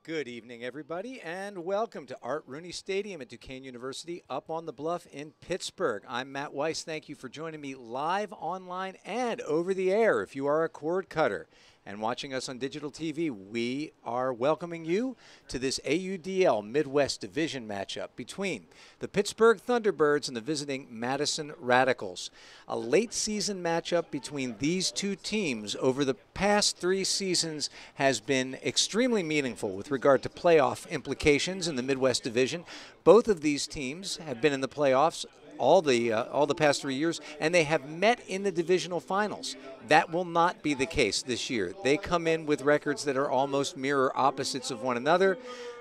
Good evening, everybody, and welcome to Art Rooney Stadium at Duquesne University up on the bluff in Pittsburgh. I'm Matt Weiss. Thank you for joining me live, online, and over the air if you are a cord cutter. And watching us on digital TV, we are welcoming you to this AUDL Midwest Division matchup between the Pittsburgh Thunderbirds and the visiting Madison Radicals. A late season matchup between these two teams over the past 3 seasons has been extremely meaningful with regard to playoff implications in the Midwest Division. Both of these teams have been in the playoffs all the past 3 years, and they have met in the divisional finals. That will not be the case this year. They come in with records that are almost mirror opposites of one another.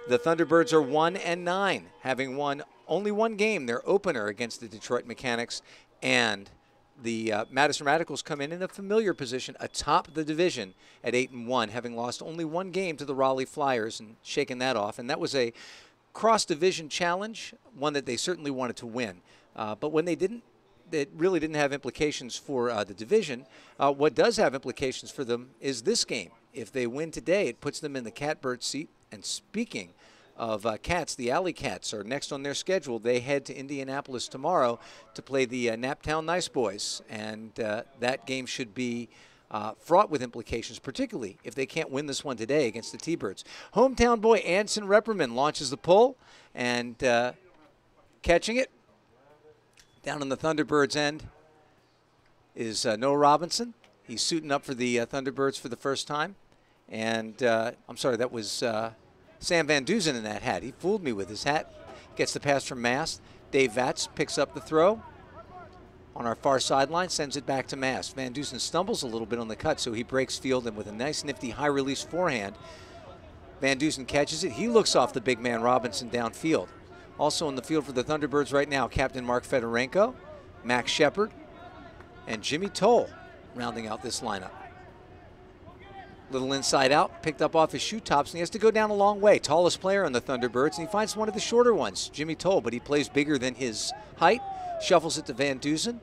The Thunderbirds are 1-9, having won only one game, their opener against the Detroit Mechanics, and the Madison Radicals come in a familiar position atop the division at 8-1, having lost only one game to the Raleigh Flyers and shaken that off. And that was a cross-division challenge, one that they certainly wanted to win. But when they didn't, it really didn't have implications for the division. What does have implications for them is this game. If they win today, it puts them in the catbird seat. And speaking of Cats, the Alley Cats are next on their schedule. They head to Indianapolis tomorrow to play the Naptown Nice Boys. And that game should be fraught with implications, particularly if they can't win this one today against the T-Birds. Hometown boy Anson Repperman launches the pull and catching it. Down on the Thunderbirds' end is Noah Robinson. He's suiting up for the Thunderbirds for the first time. And I'm sorry, that was Sam Van Duzen in that hat. He fooled me with his hat. Gets the pass from Mast. Dave Vatz picks up the throw on our far sideline, sends it back to Mast. Van Duzen stumbles a little bit on the cut, so he breaks field, and with a nice, nifty, high-release forehand, Van Duzen catches it. He looks off the big man Robinson downfield. Also in the field for the Thunderbirds right now, Captain Mark Fedorenko, Max Shepard, and Jimmy Toll rounding out this lineup. Little inside out, picked up off his shoe tops, and he has to go down a long way. Tallest player on the Thunderbirds, and he finds one of the shorter ones, Jimmy Toll, but he plays bigger than his height, shuffles it to Van Duzen.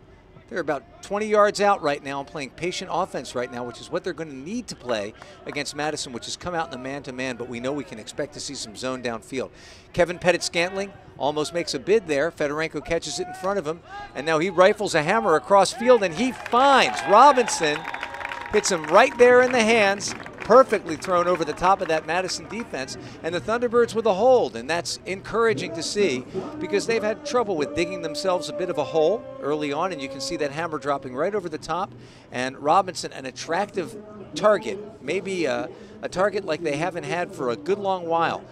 They're about 20 yards out right now and playing patient offense right now, which is what they're going to need to play against Madison, which has come out in the man-to-man, but we know we can expect to see some zone downfield. Kevin Pettit-Scantling almost makes a bid there. Fedorenko catches it in front of him, and now he rifles a hammer across field, and he finds Robinson, hits him right there in the hands, perfectly thrown over the top of that Madison defense, and the Thunderbirds with a hold, and that's encouraging to see because they've had trouble with digging themselves a bit of a hole early on, and you can see that hammer dropping right over the top, and Robinson, an attractive target, maybe a target like they haven't had for a good long while.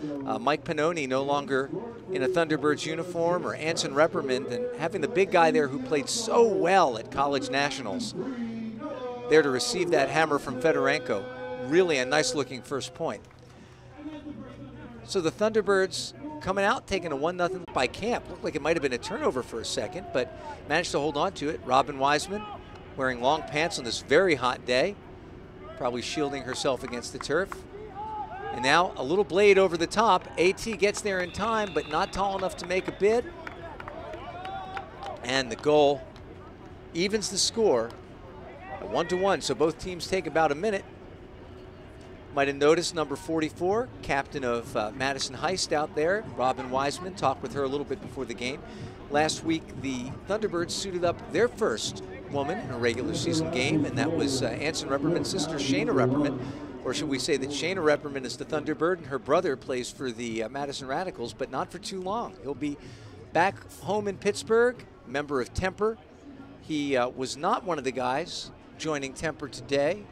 Mike Pannoni no longer in a Thunderbirds uniform, or Anson Repperman, and having the big guy there who played so well at college nationals there to receive that hammer from Fedorenko. Really a nice-looking first point. So the Thunderbirds coming out, taking a 1-0 by Camp. Looked like it might have been a turnover for a second, but managed to hold on to it. Robin Wiseman wearing long pants on this very hot day, probably shielding herself against the turf. And now a little blade over the top. AT gets there in time, but not tall enough to make a bid. And the goal evens the score at 1-1, so both teams take about a minute. Might have noticed number 44, captain of Madison Heist out there, Robin Wiseman. Talked with her a little bit before the game. Last week, the Thunderbirds suited up their first woman in a regular season game, and that was Anson Repperman's sister, Shayna Repperman. Or should we say that Shayna Repperman is the Thunderbird, and her brother plays for the Madison Radicals, but not for too long. He'll be back home in Pittsburgh, member of Temper. He was not one of the guys joining Temper today.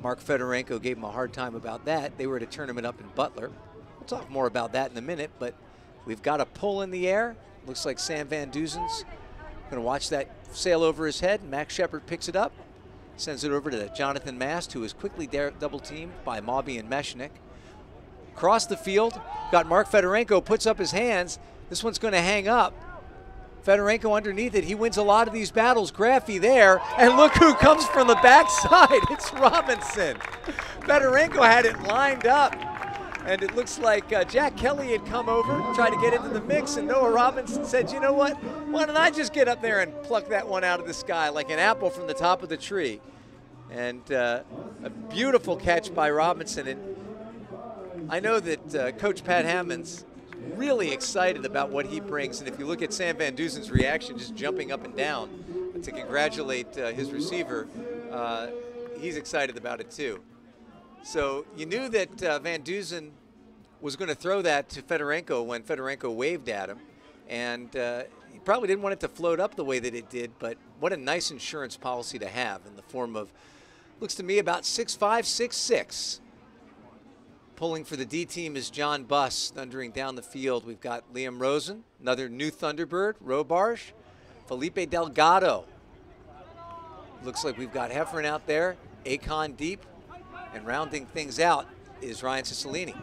Mark Fedorenko gave him a hard time about that. They were at a tournament up in Butler. We'll talk more about that in a minute, but we've got a pull in the air. Looks like Sam Van Duzen's going to watch that sail over his head. Max Shepard picks it up, sends it over to Jonathan Mast, who is quickly double-teamed by Mobby and Meshnik. Across the field, got Mark Fedorenko, puts up his hands. This one's going to hang up. Fedorenko underneath it. He wins a lot of these battles. Graffy there, and look who comes from the backside. It's Robinson. Fedorenko had it lined up, and it looks like Jack Kelly had come over, tried to get into the mix, and Noah Robinson said, you know what, why don't I just get up there and pluck that one out of the sky like an apple from the top of the tree. And a beautiful catch by Robinson. And I know that Coach Pat Hammond's really excited about what he brings, and if you look at Sam Van Duzen's reaction, just jumping up and down to congratulate his receiver, he's excited about it too. So you knew that Van Duzen was going to throw that to Fedorenko when Fedorenko waved at him, and he probably didn't want it to float up the way that it did, but what a nice insurance policy to have in the form of, looks to me about 6'5", 6'6". Pulling for the D team is John Buss, thundering down the field. We've got Liam Rosen, another new Thunderbird, Robarge, Felipe Delgado. Looks like we've got Heffern out there, Akon deep, and rounding things out is Ryan Cicilline.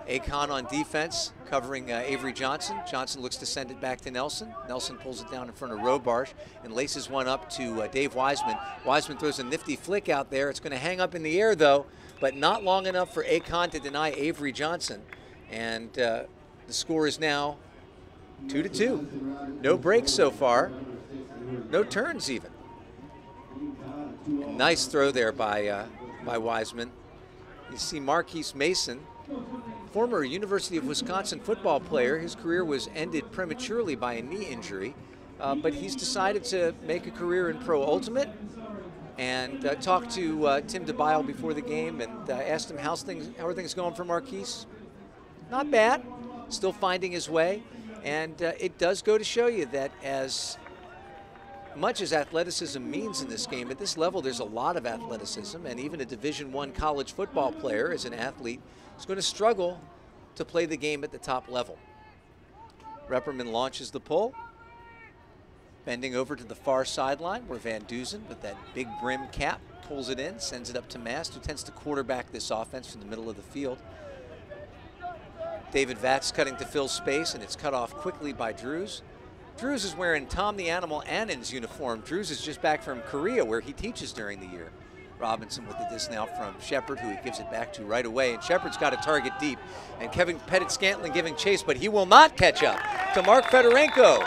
Akon on defense, covering Avery Johnson. Johnson looks to send it back to Nelson. Nelson pulls it down in front of Robarge and laces one up to Dave Wiseman. Wiseman throws a nifty flick out there. It's going to hang up in the air, though, but not long enough for Akon to deny Avery Johnson. And the score is now 2-2. No breaks so far. No turns even. A nice throw there by Wiseman. You see Marquise Mason, former University of Wisconsin football player. His career was ended prematurely by a knee injury, but he's decided to make a career in Pro Ultimate, and talked to Tim DeBile before the game and asked him how are things going for Marquise. Not bad, still finding his way, and it does go to show you that as much as athleticism means in this game, at this level there's a lot of athleticism, and even a Division I college football player as an athlete is going to struggle to play the game at the top level. Repperman launches the pull, bending over to the far sideline where Van Duzen, with that big brim cap, pulls it in, sends it up to Mast, who tends to quarterback this offense from the middle of the field. David Vatz cutting to fill space, and it's cut off quickly by Drews. Drews is wearing Tom the Animal Annan's uniform. Drews is just back from Korea, where he teaches during the year. Robinson with the disc now from Shepard, who he gives it back to right away. And Shepard's got a target deep. And Kevin Pettit-Scantling giving chase, but he will not catch up to Mark Fedorenko,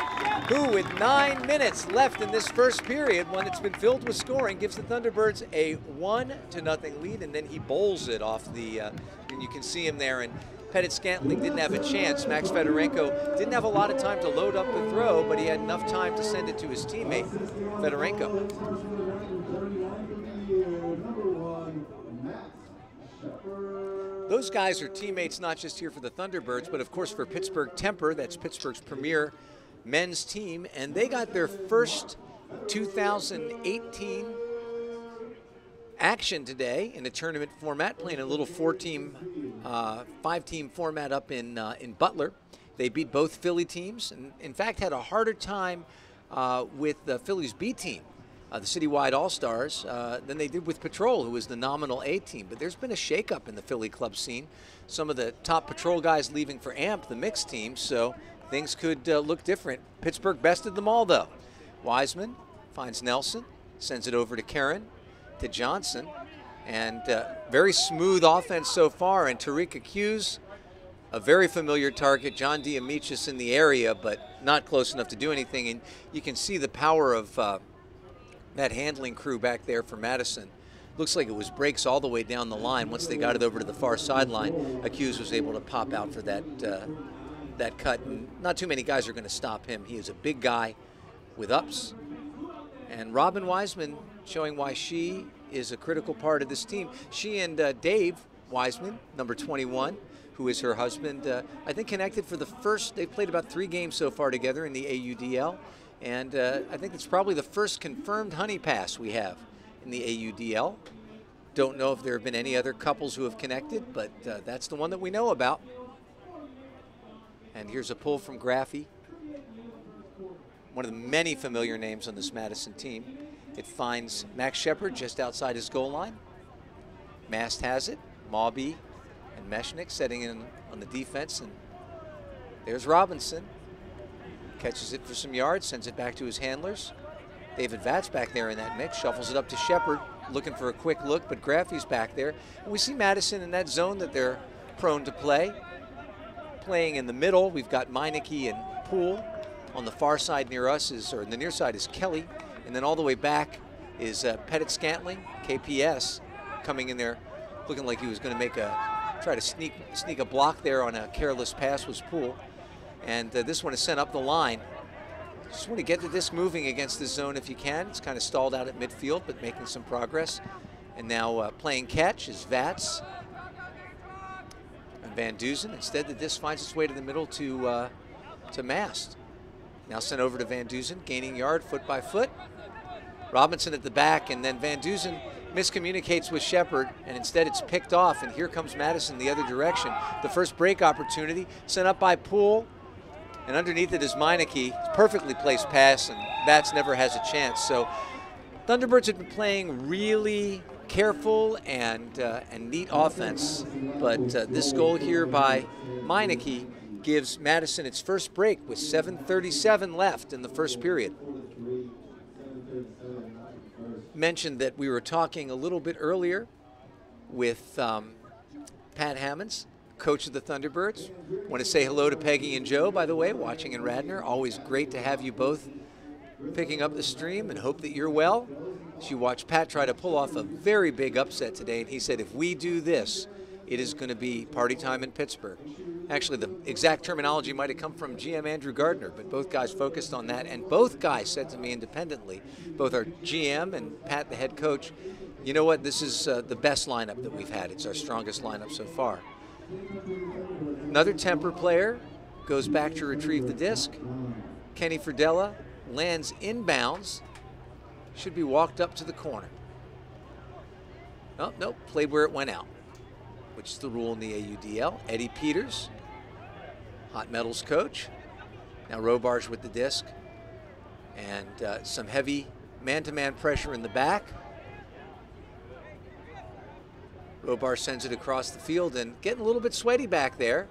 who with 9 minutes left in this first period, when it's been filled with scoring, gives the Thunderbirds a 1-0 lead, and then he bowls it off the, and you can see him there. And Pettit-Scantling didn't have a chance. Max Fedorenko didn't have a lot of time to load up the throw, but he had enough time to send it to his teammate, Fedorenko. Those guys are teammates not just here for the Thunderbirds, but of course for Pittsburgh Temper. That's Pittsburgh's premier men's team, and they got their first 2018 action today in a tournament format, playing a little 5-team format up in Butler. They beat both Philly teams, and in fact had a harder time with the Phillies B team, the Citywide All-Stars, than they did with Patrol, who was the nominal A team. But there's been a shakeup in the Philly club scene. Some of the top Patrol guys leaving for AMP, the mixed team, so things could look different. Pittsburgh bested them all, though. Wiseman finds Nelson, sends it over to Karen, to Johnson, and very smooth offense so far. And Tariq Hughes, a very familiar target. John Diamichis in the area, but not close enough to do anything. And you can see the power of that handling crew back there for Madison. Looks like it was breaks all the way down the line. Once they got it over to the far sideline, Hughes was able to pop out for that that cut. And not too many guys are going to stop him. He is a big guy with ups. And Robin Wiseman showing why she is a critical part of this team. She and Dave Wiseman, number 21, who is her husband, I think connected for the first, they've played about 3 games so far together in the AUDL. And I think it's probably the first confirmed honey pass we have in the AUDL. Don't know if there have been any other couples who have connected, but that's the one that we know about. And here's a pull from Graffy, one of the many familiar names on this Madison team. It finds Max Shepard just outside his goal line. Mast has it. Mawby and Meshnick setting in on the defense. And there's Robinson. Catches it for some yards, sends it back to his handlers. David Vatz back there in that mix, shuffles it up to Shepard, looking for a quick look, but Graffy's back there. And we see Madison in that zone that they're prone to play. Playing in the middle, we've got Meineke and Poole. On the far side near us is, or the near side is Kelly. And then all the way back is Pettit-Scantling, KPS, coming in there looking like he was going to make a try to sneak a block there on a careless pass was Poole. And this one is sent up the line. Just want to get the disc moving against this zone if you can. It's kind of stalled out at midfield, but making some progress. And now playing catch is Vats and Van Duzen. Instead, the disc finds its way to the middle to Mast. Now sent over to Van Duzen, gaining yard foot by foot. Robinson at the back, and then Van Duzen miscommunicates with Shepard, and instead it's picked off, and here comes Madison the other direction. The first break opportunity, sent up by Poole, and underneath it is Meineke. Perfectly placed pass, and Vats never has a chance. So Thunderbirds have been playing really careful and neat offense, but this goal here by Meineke gives Madison its first break with 7:37 left in the first period. Mentioned that we were talking a little bit earlier with Pat Hammonds, coach of the Thunderbirds. Want to say hello to Peggy and Joe, by the way, watching in Radnor. Always great to have you both picking up the stream, and hope that you're well. She watched Pat try to pull off a very big upset today, and he said, if we do this, it is going to be party time in Pittsburgh. Actually, the exact terminology might have come from GM Andrew Gardner, but both guys focused on that, and both guys said to me independently, both our GM and Pat, the head coach, you know what, this is the best lineup that we've had. It's our strongest lineup so far. Another temper player goes back to retrieve the disc. Kenny Fridella lands inbounds, should be walked up to the corner. Oh, nope, played where it went out, which is the rule in the AUDL. Eddie Peters, Hot Metals coach. Now Robarge with the disc. And some heavy man-to-man pressure in the back. Robarge sends it across the field and getting a little bit sweaty back there.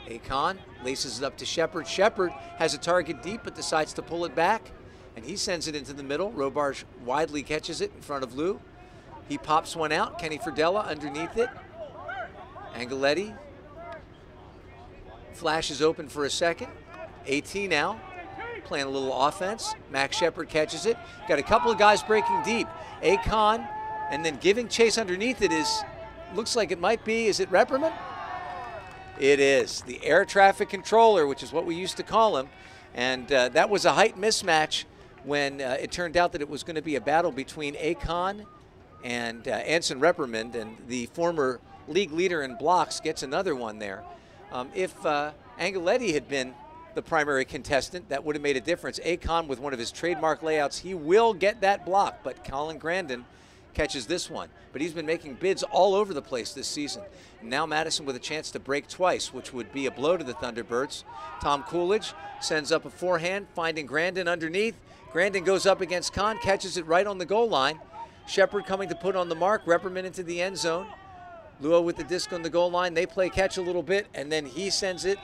Akon laces it up to Shepard. Shepard has a target deep but decides to pull it back, and he sends it into the middle. Robarge widely catches it in front of Lou. He pops one out. Kenny Fridella underneath it. Angeletti flashes open for a second. AT now playing a little offense. Max Shepard catches it. Got a couple of guys breaking deep. Akon, and then giving chase underneath it is, looks like it might be, is it Repperman? It is. The air traffic controller, which is what we used to call him. And that was a height mismatch when it turned out that it was going to be a battle between Akon and Anson Repperman, and the former league leader in blocks gets another one there. If Angeletti had been the primary contestant, that would have made a difference. Akon, with one of his trademark layouts, he will get that block, but Colin Grandin catches this one. But he's been making bids all over the place this season. And now Madison with a chance to break twice, which would be a blow to the Thunderbirds. Tom Coolidge sends up a forehand, finding Grandin underneath. Grandin goes up against Kahn, catches it right on the goal line. Shepard coming to put on the mark, Repperman into the end zone. Luo with the disc on the goal line. They play catch a little bit, and then he sends it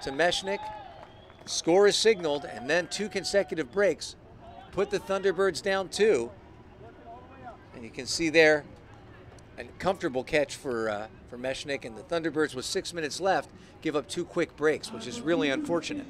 to Meshnik. Score is signaled, and then two consecutive breaks put the Thunderbirds down 2. And you can see there a comfortable catch for Meshnik, and the Thunderbirds with 6 minutes left give up 2 quick breaks, which is really unfortunate.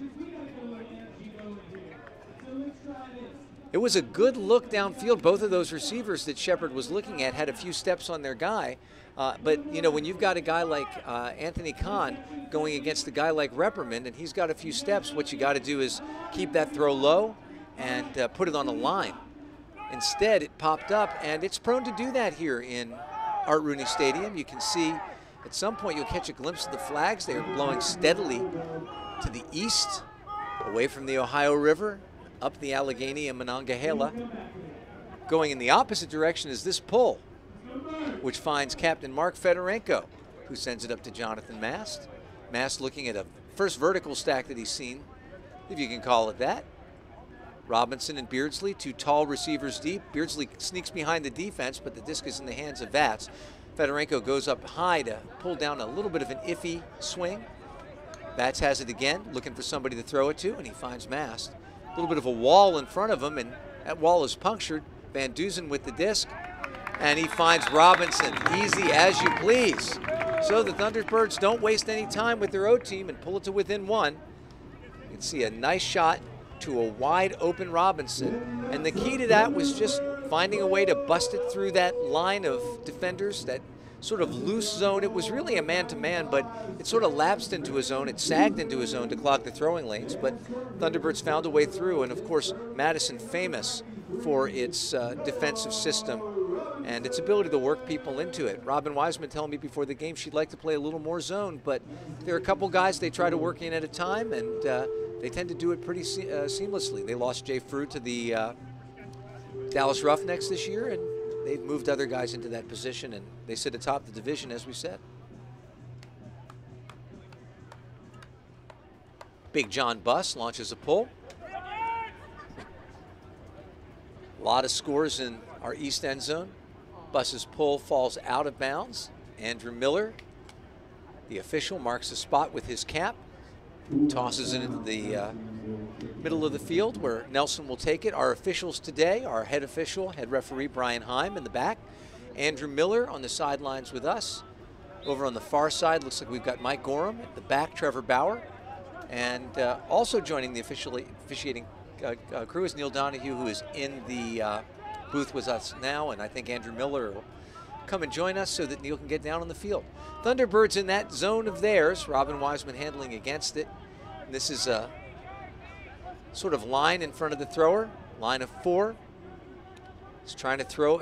It was a good look downfield. Both of those receivers that Shepard was looking at had a few steps on their guy. But, you know, when you've got a guy like Anthony Kahn going against a guy like Repperman, and he's got a few steps, what you got to do is keep that throw low and put it on a line. Instead, it popped up, and it's prone to do that here in Art Rooney Stadium. You can see at some point you'll catch a glimpse of the flags. They are blowing steadily to the east, away from the Ohio River, up the Allegheny and Monongahela. Going in the opposite direction is this pull, which finds Captain Mark Fedorenko, who sends it up to Jonathan Mast. Mast looking at a first vertical stack that he's seen, if you can call it that. Robinson and Beardsley, 2 tall receivers deep. Beardsley sneaks behind the defense, but the disc is in the hands of Vats. Fedorenko goes up high to pull down a little bit of an iffy swing. Vats has it again, looking for somebody to throw it to, and he finds Mast. A little bit of a wall in front of him, and that wall is punctured. Van Duzen with the disc, and he finds Robinson. Easy as you please. So the Thunderbirds don't waste any time with their O team and pull it to within 1. You can see a nice shot to a wide open Robinson, and the key to that was just finding a way to bust it through that line of defenders, that sort of loose zone. It was really a man-to-man, but it sort of lapsed into a zone. It sagged into a zone to clog the throwing lanes, but Thunderbirds found a way through. And, of course, Madison famous for its defensive system and its ability to work people into it. Robin Wiseman telling me before the game she'd like to play a little more zone, but there are a couple guys they try to work in at a time, and they tend to do it pretty seamlessly. They lost Jay Frew to the Dallas Roughnecks this year, and they've moved other guys into that position, and they sit atop the division, as we said. Big John Buss launches a pull. A lot of scores in our east end zone. Buss's pull falls out of bounds. Andrew Miller, the official, marks the spot with his cap, tosses it into the middle of the field where Nelson will take it. Our officials today, our head official, head referee Brian Heim in the back. Andrew Miller on the sidelines with us. Over on the far side, looks like we've got Mike Gorham at the back, Trevor Bauer. And also joining the officiating crew is Neil Donahue, who is in the booth with us now, and I think Andrew Miller will come and join us so that Neil can get down on the field. Thunderbirds in that zone of theirs, Robin Wiseman handling against it. And this is a sort of line in front of the thrower, line of 4. He's trying to throw,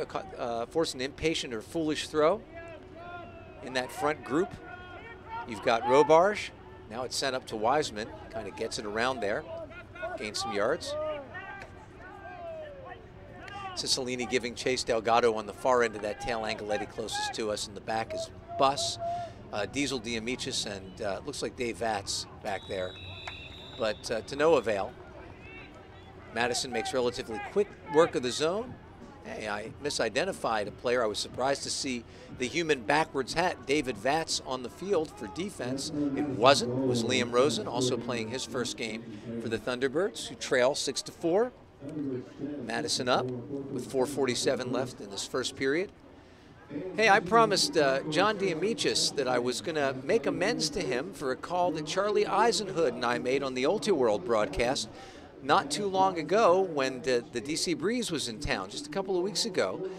force an impatient or foolish throw in that front group. You've got Robarge. Now it's sent up to Wiseman, kind of gets it around there, gains some yards. Cicilline giving Chase Delgado on the far end of that tail angle eddy closest to us. In the back is Buss, Diesel Diamichis, and looks like Dave Vatz back there. But to no avail. Madison makes relatively quick work of the zone. Hey, I misidentified a player. I was surprised to see the human backwards hat, David Vatz, on the field for defense. It wasn't. It was Liam Rosen, also playing his first game for the Thunderbirds, who trail 6-4. Madison up with 4:47 left in this first period. Hey, I promised John Diamichis that I was going to make amends to him for a call that Charlie Eisenhood and I made on the Ultiworld broadcast not too long ago when the DC Breeze was in town, just a couple of weeks ago.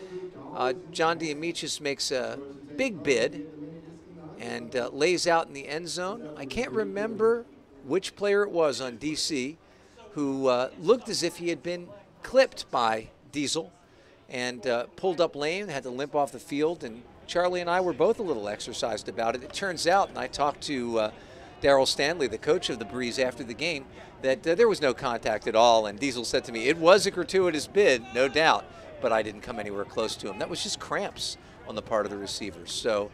John Diamichis makes a big bid and lays out in the end zone. I can't remember which player it was on DC who looked as if he had been clipped by Diesel and pulled up lane, had to limp off the field, and Charlie and I were both a little exercised about it. It turns out, and I talked to Darryl Stanley, the coach of the Breeze, after the game, that there was no contact at all, and Diesel said to me, it was a gratuitous bid, no doubt, but I didn't come anywhere close to him. That was just cramps on the part of the receivers. So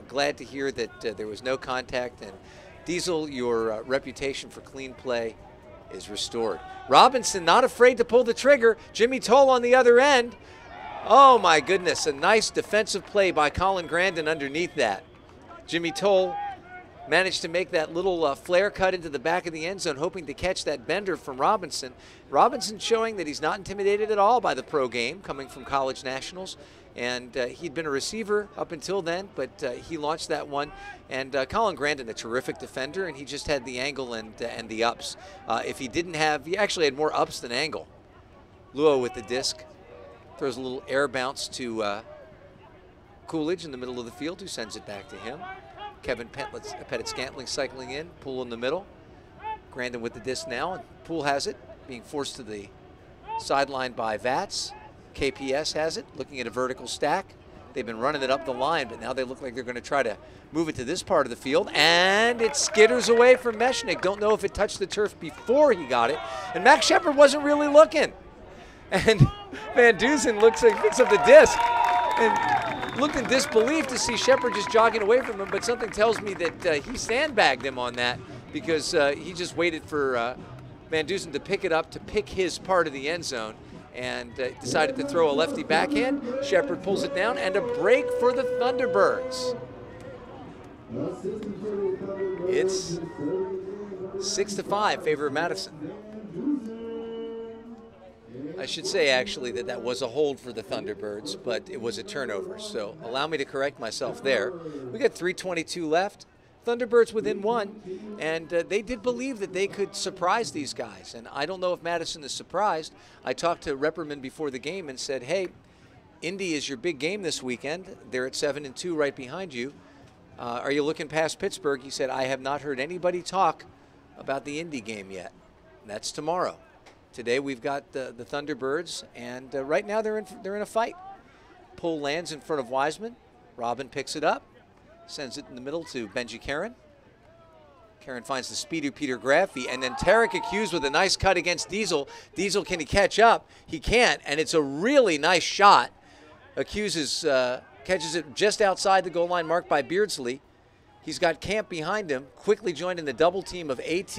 glad to hear that there was no contact, and Diesel, your reputation for clean play is restored. Robinson not afraid to pull the trigger. Jimmy Toll on the other end. Oh my goodness, a nice defensive play by Colin Grandin underneath that. Jimmy Toll managed to make that little flare cut into the back of the end zone, hoping to catch that bender from Robinson. Robinson showing that he's not intimidated at all by the pro game, coming from college nationals. And he'd been a receiver up until then, but he launched that one. And Colin Grandin, a terrific defender, and he just had the angle and the ups. If he didn't have, he actually had more ups than angle. Luo with the disc, throws a little air bounce to Coolidge in the middle of the field, who sends it back to him. Kevin Pettit-Scantling cycling in, Poole in the middle. Grandin with the disc now, and Poole has it, being forced to the sideline by Vatz. KPS has it, looking at a vertical stack. They've been running it up the line, but now they look like they're going to try to move it to this part of the field, and it skitters away from Meshnick. Don't know if it touched the turf before he got it, and Max Shepard wasn't really looking. And Van Dusen picks up the disc and looked in disbelief to see Shepard just jogging away from him, but something tells me that he sandbagged him on that because he just waited for Van Dusen to pick it up to pick his part of the end zone, and decided to throw a lefty backhand. Shepard pulls it down, and a break for the Thunderbirds. It's 6-5, favor of Madison. I should say, actually, that was a hold for the Thunderbirds, but it was a turnover. So allow me to correct myself there. We got 3:22 left. Thunderbirds within 1, and they did believe that they could surprise these guys. And I don't know if Madison is surprised. I talked to Repperman before the game and said, hey, Indy is your big game this weekend. They're at 7-2 right behind you. Are you looking past Pittsburgh? He said, I have not heard anybody talk about the Indy game yet. That's tomorrow. Today we've got the Thunderbirds, and right now they're in a fight. Pull lands in front of Wiseman. Robin picks it up, sends it in the middle to Benji Karen. Karen finds the speedy Peter Graffey, and then Tarek accused with a nice cut against Diesel. Diesel, can he catch up? He can't, and it's a really nice shot. Accuses catches it just outside the goal line marked by Beardsley. He's got Camp behind him, quickly joined in the double team of AT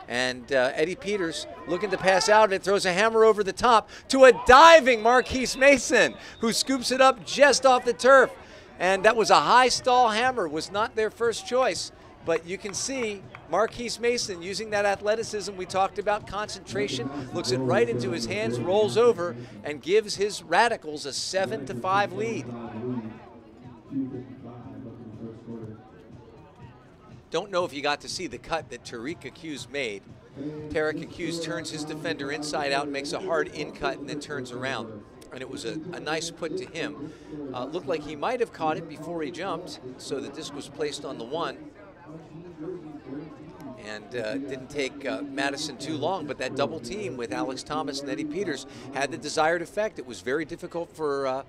and Eddie Peters, looking to pass out, and it throws a hammer over the top to a diving Marquise Mason, who scoops it up just off the turf. And that was a high stall hammer, was not their first choice. But you can see Marquise Mason using that athleticism we talked about, concentration, looks it right into his hands, rolls over, and gives his Radicals a 7-5 lead. Don't know if you got to see the cut that Tariq Accuse made. Tarek Accuse turns his defender inside out, makes a hard in cut, and then turns around. And it was a nice put to him. Looked like he might have caught it before he jumped, so the disc was placed on the one. And didn't take Madison too long, but that double team with Alex Thomas and Eddie Peters had the desired effect. It was very difficult for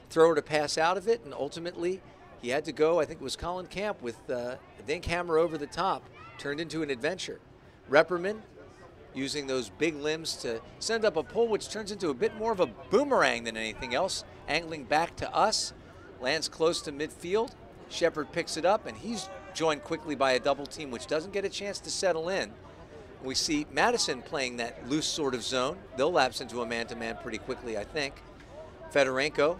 thrower to pass out of it, and ultimately he had to go, I think it was Colin Camp, with a dink hammer over the top, turned into an adventure. Repperman using those big limbs to send up a pull, which turns into a bit more of a boomerang than anything else, angling back to us, lands close to midfield. Shepard picks it up, and he's joined quickly by a double team, which doesn't get a chance to settle in. We see Madison playing that loose sort of zone. They'll lapse into a man-to-man pretty quickly, I think. Fedorenko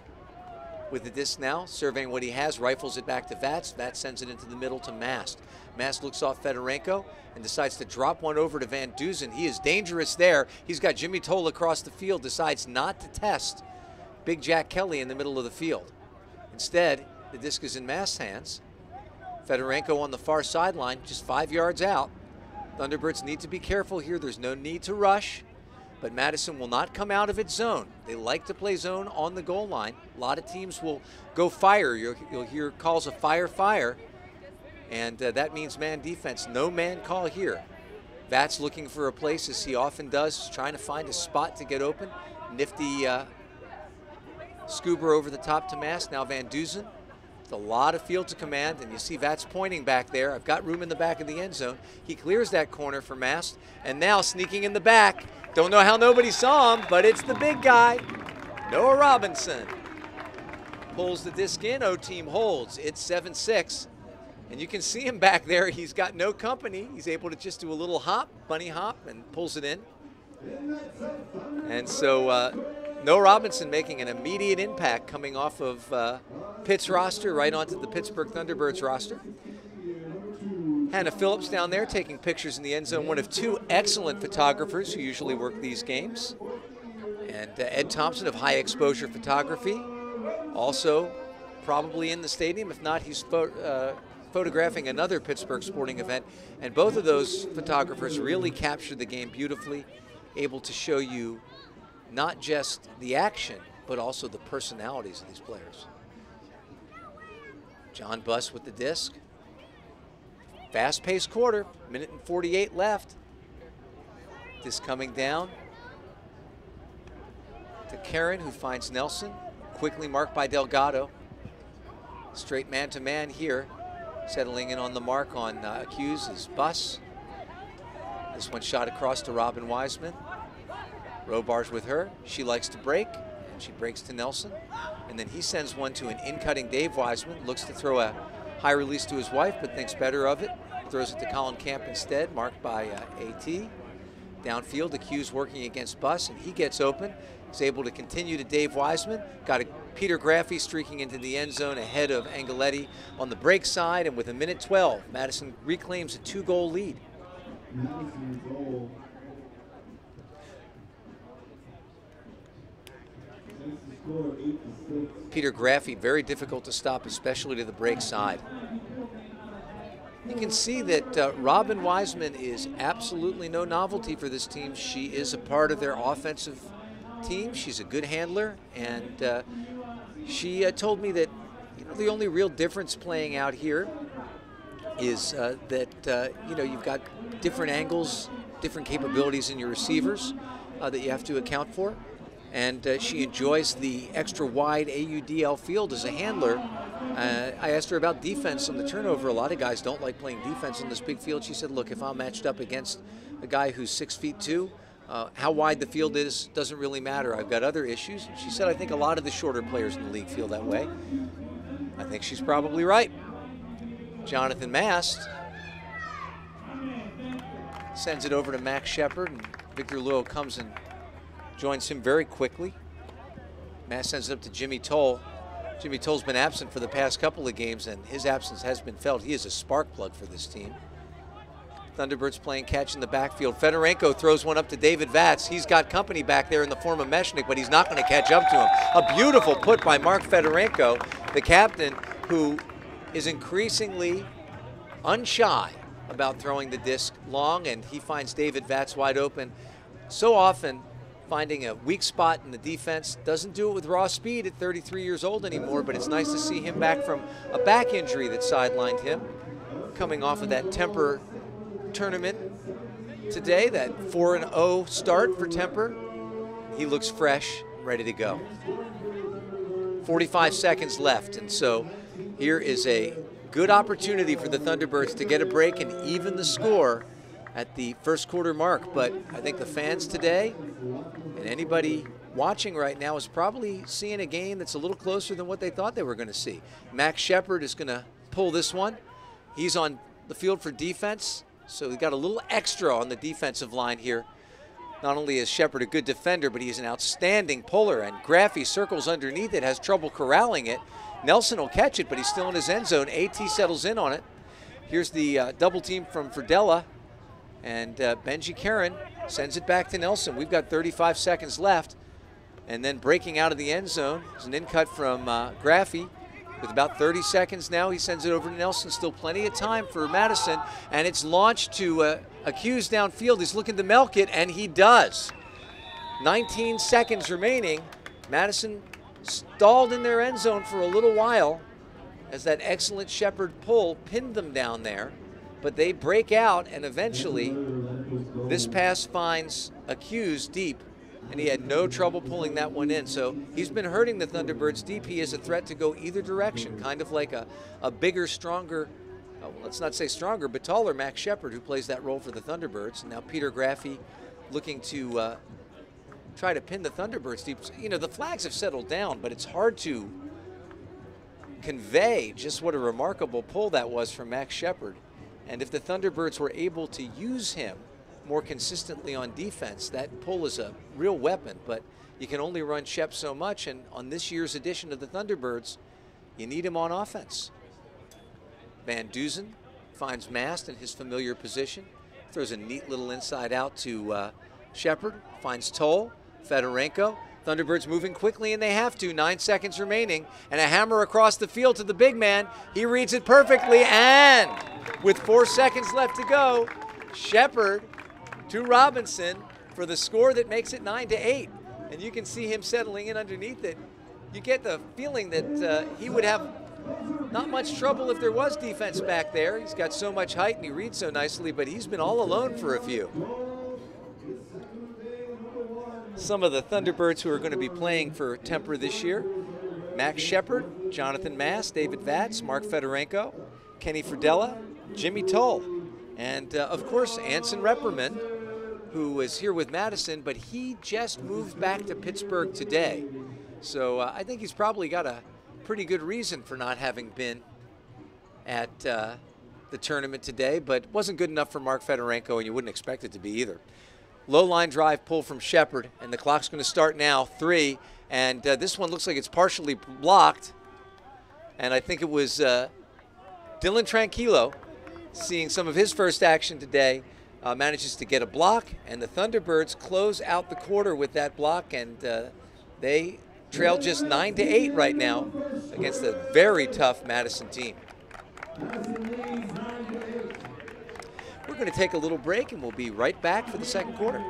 with the disc now, surveying what he has, rifles it back to Vats. Vats sends it into the middle to Mast. Mast looks off Fedorenko and decides to drop one over to Van Duzen. He is dangerous there. He's got Jimmy Toll across the field, decides not to test Big Jack Kelly in the middle of the field. Instead, the disc is in Mast's hands. Fedorenko on the far sideline, just 5 yards out. Thunderbirds need to be careful here. There's no need to rush, but Madison will not come out of its zone. They like to play zone on the goal line. A lot of teams will go fire. You'll hear calls of fire, fire, and that means man defense. No man call here. Vats looking for a place, as he often does, trying to find a spot to get open. Nifty scuba over the top to Mast. Now Van Duzen. A lot of field to command, and you see Vats pointing back there. I've got room in the back of the end zone. He clears that corner for Mast, and now sneaking in the back. Don't know how nobody saw him, but it's the big guy, Noah Robinson. Pulls the disc in, O-team holds. It's 7-6, and you can see him back there. He's got no company. He's able to just do a little hop, bunny hop, and pulls it in. And so Noah Robinson making an immediate impact coming off of Pitt's roster right onto the Pittsburgh Thunderbirds roster. Hannah Phillips down there taking pictures in the end zone, one of two excellent photographers who usually work these games. And Ed Thompson of High Exposure Photography, also probably in the stadium. If not, he's photographing another Pittsburgh sporting event. And both of those photographers really captured the game beautifully, able to show you not just the action, but also the personalities of these players. John Buss with the disc. Fast-paced quarter, minute and 48 left. Disc coming down to Karen, who finds Nelson. Quickly marked by Delgado. Straight man-to-man here. Settling in on the mark on Accuse is Buss. This one shot across to Robin Wiseman. Robar's with her. She likes to break, and she breaks to Nelson. And then he sends one to an in-cutting Dave Wiseman. Looks to throw a high release to his wife, but thinks better of it. Throws it to Colin Camp instead, marked by AT. Downfield, Accuse working against Buss, and he gets open. He's able to continue to Dave Wiseman. Got a Peter Graffey streaking into the end zone ahead of Angeletti on the break side, and with a minute 12, Madison reclaims a 2-goal lead. Peter Graffey, very difficult to stop, especially to the break side. You can see that Robin Wiseman is absolutely no novelty for this team. She is a part of their offensive team. She's a good handler, and She told me that the only real difference playing out here is that you've got different angles, different capabilities in your receivers that you have to account for. And she enjoys the extra wide AUDL field as a handler. I asked her about defense on the turnover. A lot of guys don't like playing defense in this big field. She said, look, if I'm matched up against a guy who's 6'2", how wide the field is doesn't really matter. I've got other issues. She said, I think a lot of the shorter players in the league feel that way. I think she's probably right. Jonathan Mast sends it over to Max Shepard, and Victor Luo comes and joins him very quickly. Mast sends it up to Jimmy Toll. Jimmy Toll's been absent for the past couple of games, and his absence has been felt. He is a spark plug for this team. Thunderbirds playing catch in the backfield. Fedorenko throws one up to David Vatz. He's got company back there in the form of Meshnik, but he's not going to catch up to him. A beautiful put by Mark Fedorenko, the captain, who is increasingly unshy about throwing the disc long, and he finds David Vatz wide open. So often finding a weak spot in the defense. Doesn't do it with raw speed at 33 years old anymore, but it's nice to see him back from a back injury that sidelined him, coming off of that Temper tournament today, that 4-0 start for Temper. He looks fresh, ready to go. 45 seconds left, and so here is a good opportunity for the Thunderbirds to get a break and even the score at the first quarter mark. But I think the fans today and anybody watching right now is probably seeing a game that's a little closer than what they thought they were going to see. Max Shepard is going to pull this one. He's on the field for defense, so we got a little extra on the defensive line here. Not only is Shepard a good defender, but he's an outstanding puller, and Graffy circles underneath it, has trouble corralling it. Nelson will catch it, but he's still in his end zone. AT settles in on it. Here's the double team from Verdella, and Benji Karen sends it back to Nelson. We've got 35 seconds left, and then breaking out of the end zone is an in-cut from Graffy. With about 30 seconds now, he sends it over to Nelson. Still plenty of time for Madison, and it's launched to Hughes downfield. He's looking to milk it, and he does. 19 seconds remaining. Madison stalled in their end zone for a little while as that excellent Shepard pull pinned them down there, but they break out, and eventually this pass finds Hughes deep, and he had no trouble pulling that one in. So he's been hurting the Thunderbirds deep. He is a threat to go either direction, kind of like a bigger, stronger, let's not say stronger, but taller Max Shepard, who plays that role for the Thunderbirds. And now Peter Graffy looking to try to pin the Thunderbirds deep. You know, the flags have settled down, but it's hard to convey just what a remarkable pull that was from Max Shepard. And if the Thunderbirds were able to use him more consistently on defense, that pull is a real weapon, but you can only run Shep so much, and on this year's edition of the Thunderbirds, you need him on offense. Van Duzen finds Mast in his familiar position, throws a neat little inside out to Shepard, finds Toll, Fedorenko. Thunderbirds moving quickly, and they have to. 9 seconds remaining, and a hammer across the field to the big man. He reads it perfectly, and with 4 seconds left to go, Shepard to Robinson for the score that makes it 9-8. And you can see him settling in underneath it. You get the feeling that he would have not much trouble if there was defense back there. He's got so much height and he reads so nicely, but he's been all alone for a few. Some of the Thunderbirds who are going to be playing for Temper this year: Max Shepard, Jonathan Mast, David Vatz, Mark Fedorenko, Kenny Fridella, Jimmy Toll, and of course Anson Repperman, who is here with Madison, but he just moved back to Pittsburgh today. So I think he's probably got a pretty good reason for not having been at the tournament today, but wasn't good enough for Mark Fedorenko, and you wouldn't expect it to be either. Low line drive pull from Shepard, and the clock's going to start now, 3, and this one looks like it's partially blocked, and I think it was Dylan Tranquillo, seeing some of his first action today, manages to get a block, and the Thunderbirds close out the quarter with that block, and they trail just 9-8 right now against a very tough Madison team. We're going to take a little break, and we'll be right back for the second quarter.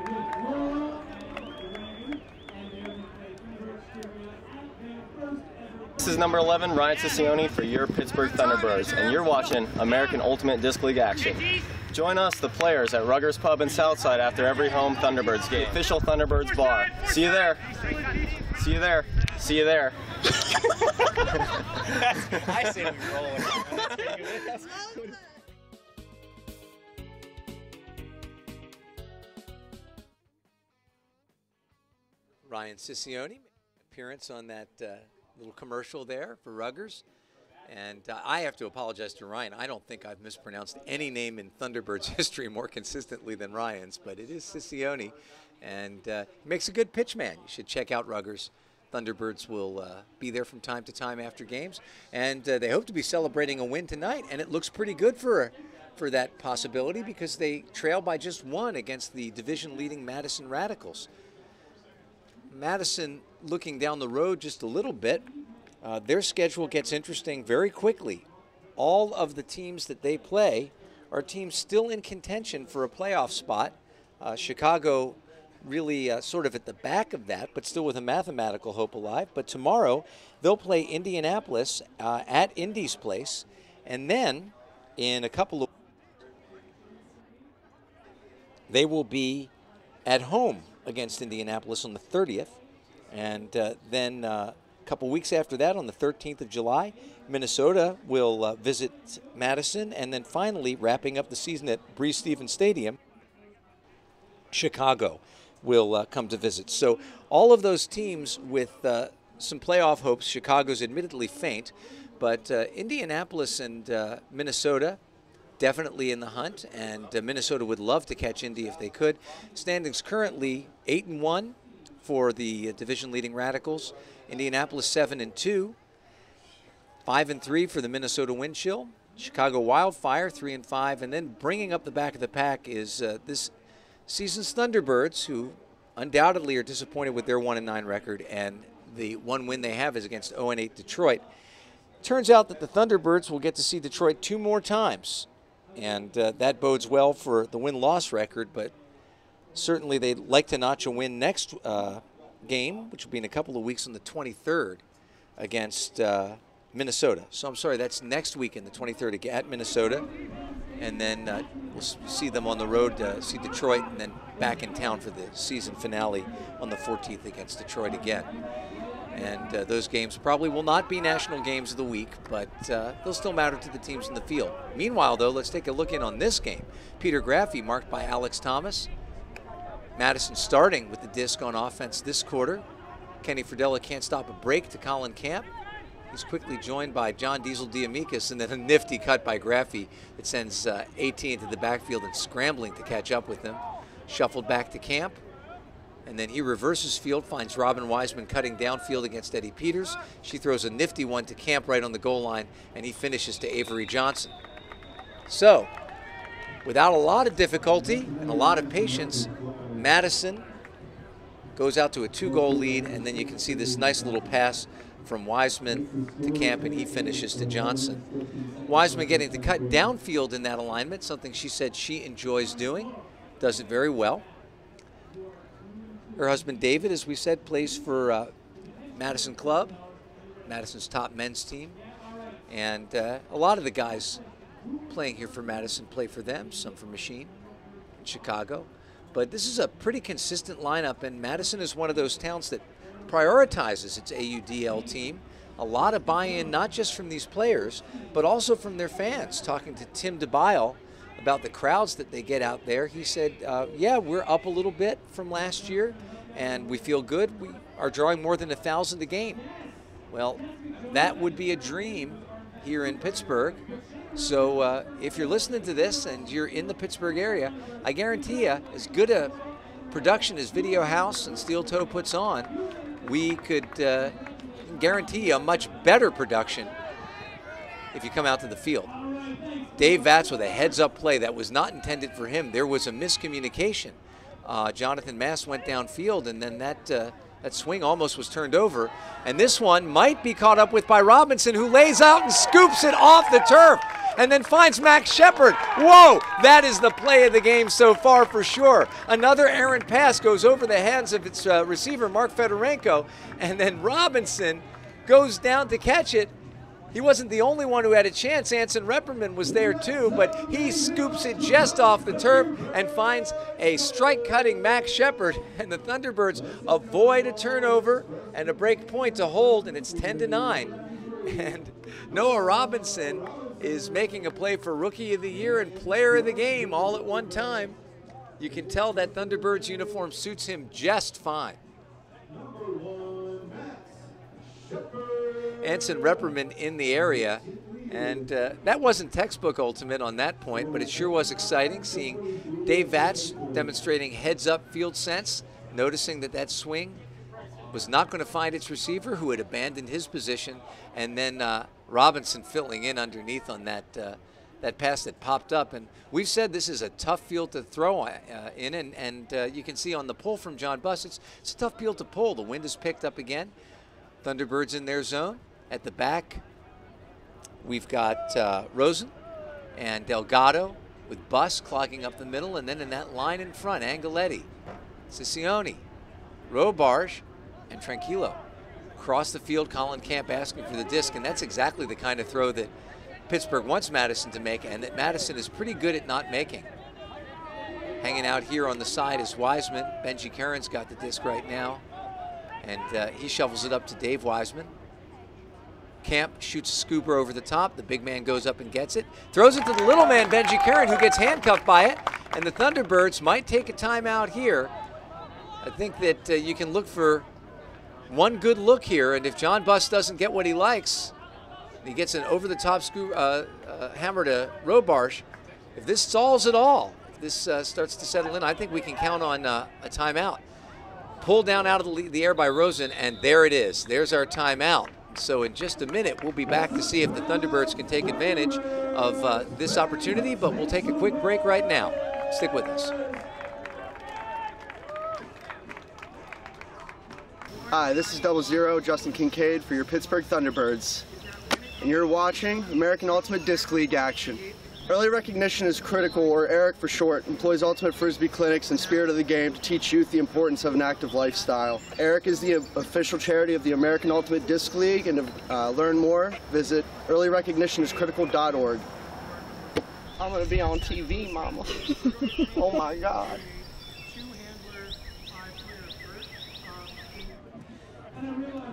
This is number 11, Ryan Ciccione for your Pittsburgh Thunderbirds, and you're watching American Ultimate Disc League action. Join us, the players, at Ruggers Pub in Southside after every home Thunderbirds game. Official Thunderbirds bar. See you there. See you there. See you there. I say we roll it. Ryan Ciccione, appearance on that little commercial there for Ruggers. And I have to apologize to Ryan. I don't think I've mispronounced any name in Thunderbirds history more consistently than Ryan's, but it is Ciccione. And he makes a good pitch man. You should check out Ruggers. Thunderbirds will be there from time to time after games. And they hope to be celebrating a win tonight. And it looks pretty good for that possibility because they trail by just one against the division-leading Madison Radicals. Madison, looking down the road just a little bit, their schedule gets interesting very quickly. All of the teams that they play are teams still in contention for a playoff spot. Chicago really sort of at the back of that, but still with a mathematical hope alive. But tomorrow they'll play Indianapolis at Indy's place, and then in a couple of they will be at home against Indianapolis on the 30th, and then a couple weeks after that, on the 13th of July, Minnesota will visit Madison, and then finally, wrapping up the season at Breese-Stevens Stadium, Chicago will come to visit. So all of those teams with some playoff hopes. Chicago's admittedly faint, but Indianapolis and Minnesota definitely in the hunt, and Minnesota would love to catch Indy if they could. Standings currently 8-1 for the division-leading Radicals. Indianapolis 7-2, 5-3 for the Minnesota Wind Chill. Chicago Wildfire 3-5, and then bringing up the back of the pack is this season's Thunderbirds, who undoubtedly are disappointed with their 1-9 record, and the one win they have is against 0-8 Detroit. Turns out that the Thunderbirds will get to see Detroit 2 more times. And that bodes well for the win-loss record, but certainly they'd like to notch a win next game, which will be in a couple of weeks on the 23rd against Minnesota. So I'm sorry, that's next weekend, the 23rd at Minnesota. And then we'll see them on the road, see Detroit, and then back in town for the season finale on the 14th against Detroit again. And those games probably will not be national games of the week, but they'll still matter to the teams in the field. Meanwhile, though, let's take a look in on this game. Peter Graffey marked by Alex Thomas. Madison starting with the disc on offense this quarter. Kenny Fridella can't stop a break to Colin Camp. He's quickly joined by John Diesel Diamikis, and then a nifty cut by Graffey that sends AT into the backfield and scrambling to catch up with him. Shuffled back to Camp. And then he reverses field, finds Robin Wiseman cutting downfield against Eddie Peters. She throws a nifty one to Camp right on the goal line, and he finishes to Avery Johnson. So, without a lot of difficulty and a lot of patience, Madison goes out to a 2-goal lead, and then you can see this nice little pass from Wiseman to Camp, and he finishes to Johnson. Wiseman getting to cut downfield in that alignment, something she said she enjoys doing, does it very well. Her husband David, as we said, plays for Madison Club, Madison's top men's team. And a lot of the guys playing here for Madison play for them, some for Machine in Chicago. But this is a pretty consistent lineup, and Madison is one of those towns that prioritizes its AUDL team. A lot of buy-in, not just from these players, but also from their fans. Talking to Tim DeBile about the crowds that they get out there, he said, yeah, we're up a little bit from last year, and we feel good. We are drawing more than 1,000 a game. Well, that would be a dream here in Pittsburgh. So if you're listening to this and you're in the Pittsburgh area, I guarantee you, as good a production as Video House and Steel Toe puts on, we could guarantee you a much better production if you come out to the field. Dave Vatz with a heads-up play that was not intended for him. There was a miscommunication. Jonathan Mass went downfield, and then that swing almost was turned over. And this one might be caught up with by Robinson, who lays out and scoops it off the turf and then finds Max Shepard. Whoa, that is the play of the game so far for sure. Another errant pass goes over the heads of its receiver, Mark Fedorenko, and then Robinson goes down to catch it. He wasn't the only one who had a chance. Anson Repperman was there too, but he scoops it just off the turf and finds a strike-cutting Max Shepard, and the Thunderbirds avoid a turnover and a break point to hold, and it's 10-9. And Noah Robinson is making a play for Rookie of the Year and Player of the Game all at one time. You can tell that Thunderbirds uniform suits him just fine. Anson Repperman in the area, and that wasn't textbook ultimate on that point, but it sure was exciting seeing Dave Vatz demonstrating heads-up field sense, noticing that that swing was not going to find its receiver, who had abandoned his position, and then Robinson filling in underneath on that that pass that popped up. And we've said this is a tough field to throw in, and you can see on the pull from John Buss, it's a tough field to pull. The wind is picked up again. Thunderbirds in their zone. At the back, we've got Rosen and Delgado with Buss clogging up the middle, and then in that line in front, Angeletti, Ciccione, Robarge, and Tranquillo. Across the field, Colin Camp asking for the disc, and that's exactly the kind of throw that Pittsburgh wants Madison to make, and that Madison is pretty good at not making. Hanging out here on the side is Wiseman. Benji Karen's got the disc right now, and he shovels it up to Dave Wiseman. Camp shoots a scooper over the top. The big man goes up and gets it. Throws it to the little man, Benji Karen, who gets handcuffed by it. And the Thunderbirds might take a timeout here. I think that you can look for one good look here. And if John Buss doesn't get what he likes, he gets an over-the-top hammer to Robarge. If this stalls at all, if this starts to settle in, I think we can count on a timeout. Pulled down out of the air by Rosen, and there it is. There's our timeout. So in just a minute, we'll be back to see if the Thunderbirds can take advantage of this opportunity, but we'll take a quick break right now. Stick with us. Hi, this is 00 Justin Kincaid for your Pittsburgh Thunderbirds, and you're watching American Ultimate Disc League action. Early recognition is critical, or ERIC for short, employs Ultimate Frisbee clinics and Spirit of the Game to teach youth the importance of an active lifestyle. ERIC is the official charity of the American Ultimate Disc League, and to learn more, visit earlyrecognitioniscritical.org. I'm going to be on TV, mama. Oh my God.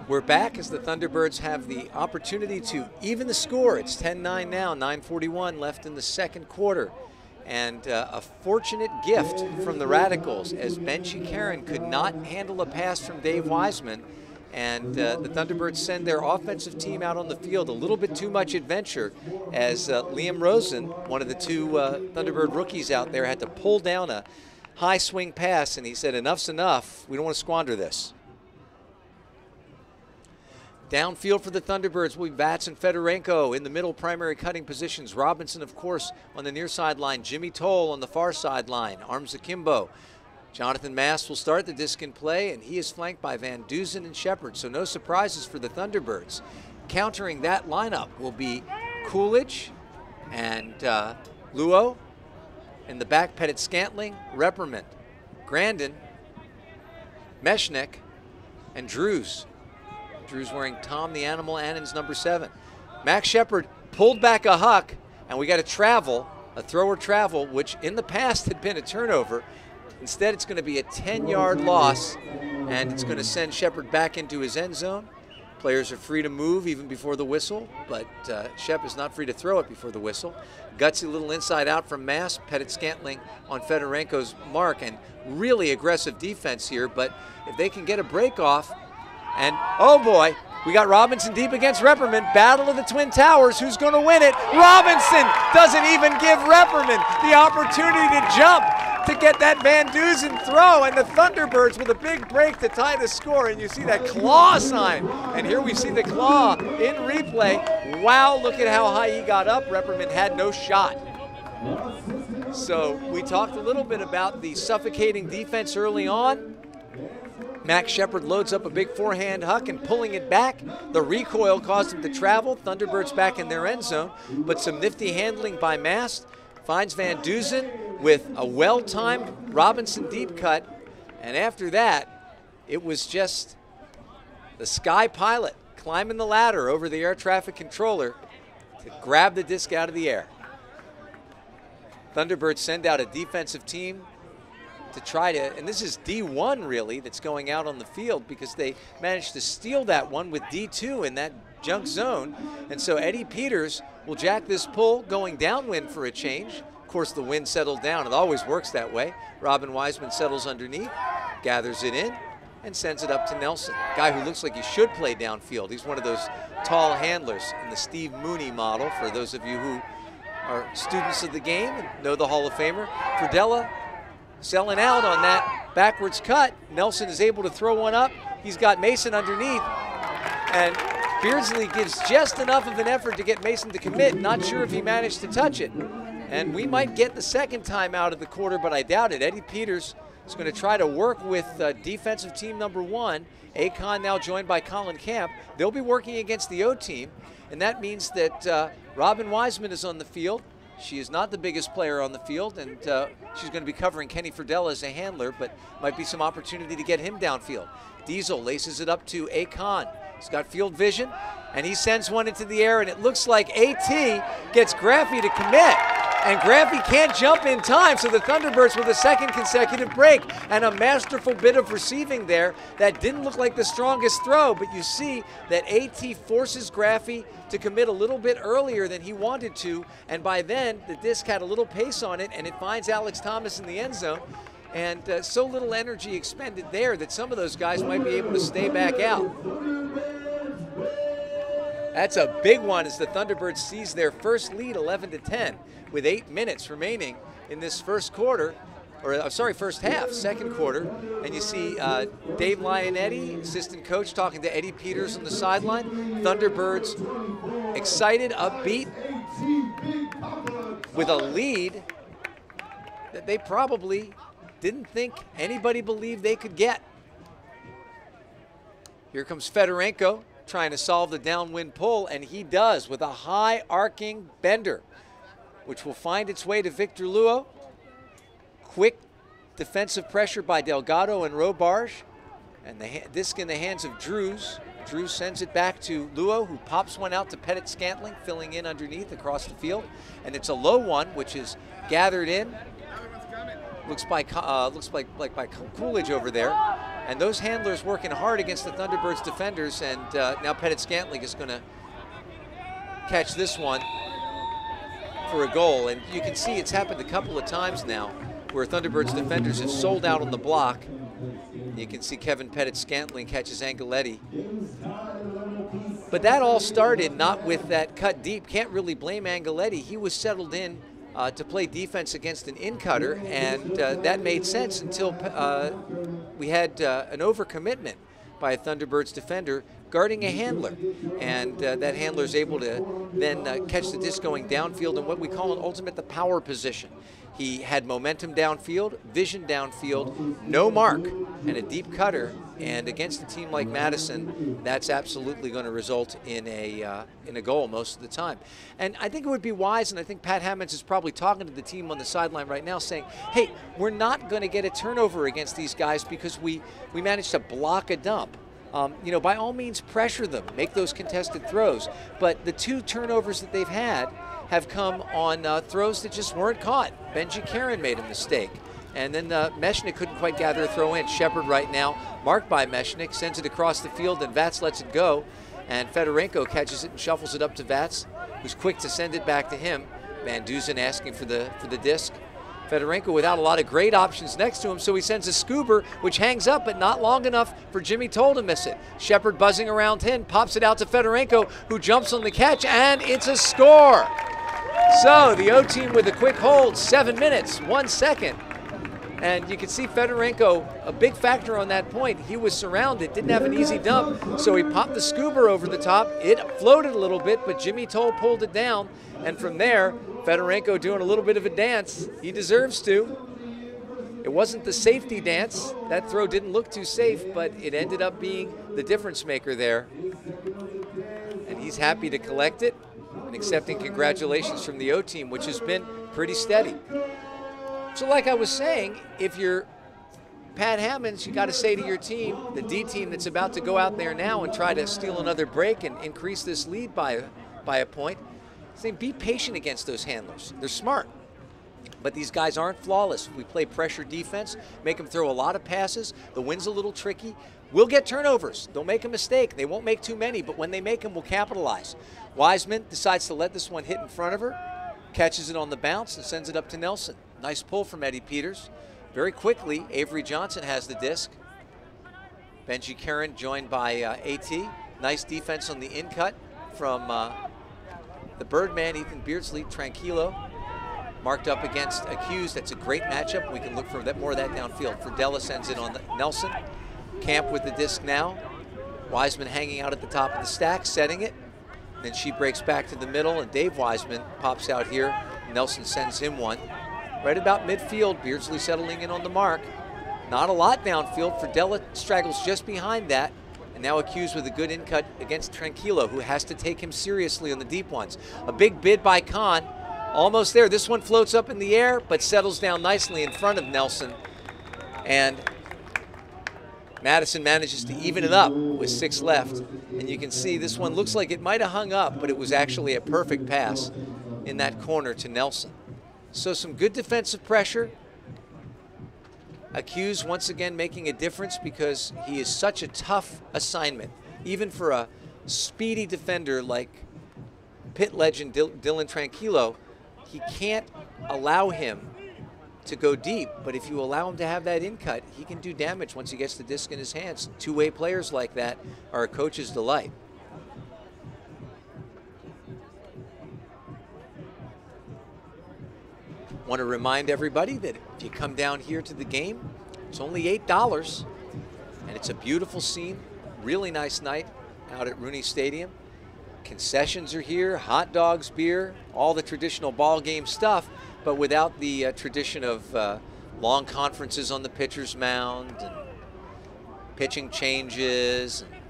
We're back as the Thunderbirds have the opportunity to even the score. It's 10-9 now, 9:41 left in the second quarter. And a fortunate gift from the Radicals, as Benji Karen could not handle a pass from Dave Wiseman. And the Thunderbirds send their offensive team out on the field. A little bit too much adventure, as Liam Rosen, one of the two Thunderbird rookies out there, had to pull down a high swing pass, and he said, enough's enough. We don't want to squander this. Downfield for the Thunderbirds will be Vatz and Fedorenko in the middle primary cutting positions. Robinson, of course, on the near sideline. Jimmy Toll on the far sideline. Arms akimbo. Jonathan Mast will start the disc in play, and he is flanked by Van Duzen and Shepard, so no surprises for the Thunderbirds. Countering that lineup will be Coolidge and Luo. In the back, Pettit Scantling, Repperman, Grandin, Meshnick, and Drews. Drew's wearing Tom the Animal Annan's number 7. Max Shepard pulled back a huck, and we got a travel, a thrower travel, which in the past had been a turnover. Instead, it's going to be a 10-yard loss, and it's going to send Shepard back into his end zone. Players are free to move even before the whistle, but Shep is not free to throw it before the whistle. Gutsy little inside out from Mass. Pettit Scantling on Fedorenko's mark, and really aggressive defense here, but if they can get a break off, and oh boy, we got Robinson deep against Repperman. Battle of the Twin Towers. Who's going to win it? Robinson doesn't even give Repperman the opportunity to jump to get that Van Duzen throw. And the Thunderbirds with a big break to tie the score. And you see that claw sign. And here we see the claw in replay. Wow, look at how high he got up. Repperman had no shot. So we talked a little bit about the suffocating defense early on. Max Shepard loads up a big forehand huck and pulling it back. The recoil caused him to travel. Thunderbirds back in their end zone, but some nifty handling by Mast. Finds Van Duzen with a well-timed Robinson deep cut. And after that, it was just the Sky Pilot climbing the ladder over the air traffic controller to grab the disc out of the air. Thunderbirds send out a defensive team to try to, and this is D1 really that's going out on the field because they managed to steal that one with D2 in that junk zone. And so Eddie Peters will jack this pull going downwind for a change. Of course, the wind settled down. It always works that way. Robin Wiseman settles underneath, gathers it in, and sends it up to Nelson, a guy who looks like he should play downfield. He's one of those tall handlers in the Steve Mooney model, for those of you who are students of the game and know the Hall of Famer. Fridella selling out on that backwards cut. Nelson is able to throw one up. He's got Mason underneath, and Beardsley gives just enough of an effort to get Mason to commit. Not sure if he managed to touch it. And we might get the second time out of the quarter, but I doubt it. Eddie Peters is going to try to work with defensive team number 1. Akon now joined by Colin Camp. They'll be working against the O team, and that means that Robin Wiseman is on the field. She is not the biggest player on the field, and she's going to be covering Kenny Fridella as a handler, but might be some opportunity to get him downfield. Diesel laces it up to Akon. He's got field vision, and he sends one into the air, and it looks like AT gets Graffy to commit. And Graffy can't jump in time, so the Thunderbirds with a second consecutive break. And a masterful bit of receiving there that didn't look like the strongest throw, but you see that AT forces Graffy to commit a little bit earlier than he wanted to, and by then the disc had a little pace on it, and it finds Alex Thomas in the end zone. And so little energy expended there that some of those guys might be able to stay back out. That's a big one as the Thunderbirds seize their first lead 11-10 with 8 minutes remaining in this first quarter, or sorry, first half, second quarter. And you see Dave Lionetti, assistant coach, talking to Eddie Peters on the sideline. Thunderbirds excited, upbeat, with a lead that they probably didn't think anybody believed they could get. Here comes Fedorenko trying to solve the downwind pull, and he does with a high arcing bender, which will find its way to Victor Luo. Quick defensive pressure by Delgado and Robarge, and the disc in the hands of Drews. Drews sends it back to Luo, who pops one out to Pettit Scantling, filling in underneath across the field, and it's a low one, which is gathered in. Looks like by Coolidge over there. And those handlers working hard against the Thunderbirds defenders, and now Pettit Scantling is going to catch this one for a goal. And you can see it's happened a couple of times now where Thunderbirds defenders have sold out on the block. You can see Kevin Pettit Scantling catches Angeletti. But that all started not with that cut deep. Can't really blame Angeletti. He was settled in to play defense against an in-cutter, and that made sense until we had an overcommitment by a Thunderbirds defender guarding a handler, and that handler is able to then catch the disc going downfield in what we call an ultimate the power position. He had momentum downfield, vision downfield, no mark, and a deep cutter. And against a team like Madison, that's absolutely going to result in a goal most of the time. And I think it would be wise, and I think Pat Hammonds is probably talking to the team on the sideline right now saying, hey, we're not going to get a turnover against these guys because we managed to block a dump. You know, by all means pressure them, make those contested throws. But the 2 turnovers that they've had have come on throws that just weren't caught. Benji Karen made a mistake. And then Meshnik couldn't quite gather a throw in. Shepard right now, marked by Meshnik, sends it across the field, and Vats lets it go. And Fedorenko catches it and shuffles it up to Vats, who's quick to send it back to him. Van Dusen asking for the disc. Fedorenko without a lot of great options next to him, so he sends a scoober, which hangs up, but not long enough for Jimmy Toll to miss it. Shepard buzzing around 10, pops it out to Fedorenko, who jumps on the catch, and it's a score. So the O team with a quick hold, 7 minutes, 1 second. And you can see Fedorenko, a big factor on that point. He was surrounded, didn't have an easy dump, so he popped the scuba over the top. It floated a little bit, but Jimmy Toll pulled it down. And from there, Fedorenko doing a little bit of a dance. He deserves to. It wasn't the safety dance. That throw didn't look too safe, but it ended up being the difference maker there. And he's happy to collect it and accepting congratulations from the O team, which has been pretty steady. So like I was saying, if you're Pat Hammonds, you got to say to your team, the D team that's about to go out there now and try to steal another break and increase this lead by a point, say, be patient against those handlers. They're smart. But these guys aren't flawless. We play pressure defense, make them throw a lot of passes. The wind's a little tricky. We'll get turnovers. Don't make a mistake. They won't make too many, but when they make them, we'll capitalize. Wiseman decides to let this one hit in front of her, catches it on the bounce, and sends it up to Nelson. Nice pull from Eddie Peters. Very quickly, Avery Johnson has the disc. Benji Karen joined by AT. Nice defense on the in-cut from the Birdman, Ethan Beardsley, Tranquilo. Marked up against Accused. That's a great matchup. We can look for more of that downfield. Ferdella sends it on the Nelson. Camp with the disc now. Wiseman hanging out at the top of the stack, setting it. Then she breaks back to the middle, and Dave Wiseman pops out here. Nelson sends him one. Right about midfield, Beardsley settling in on the mark. Not a lot downfield. Ferdella straggles just behind that. And now Accused with a good in-cut against Tranquilo, who has to take him seriously on the deep ones. A big bid by Kahn. Almost there. This one floats up in the air, but settles down nicely in front of Nelson. And Madison manages to even it up with 6 left. And you can see this one looks like it might have hung up, but it was actually a perfect pass in that corner to Nelson. So some good defensive pressure. Accused once again making a difference because he is such a tough assignment. Even for a speedy defender like Pitt legend Dylan Tranquilo, he can't allow him to go deep, but if you allow him to have that in-cut, he can do damage once he gets the disc in his hands. Two-way players like that are a coach's delight. Want to remind everybody that if you come down here to the game, it's only $8, and it's a beautiful scene, really nice night out at Rooney Stadium. Concessions are here, hot dogs, beer, all the traditional ball game stuff, but without the tradition of long conferences on the pitcher's mound and pitching changes, and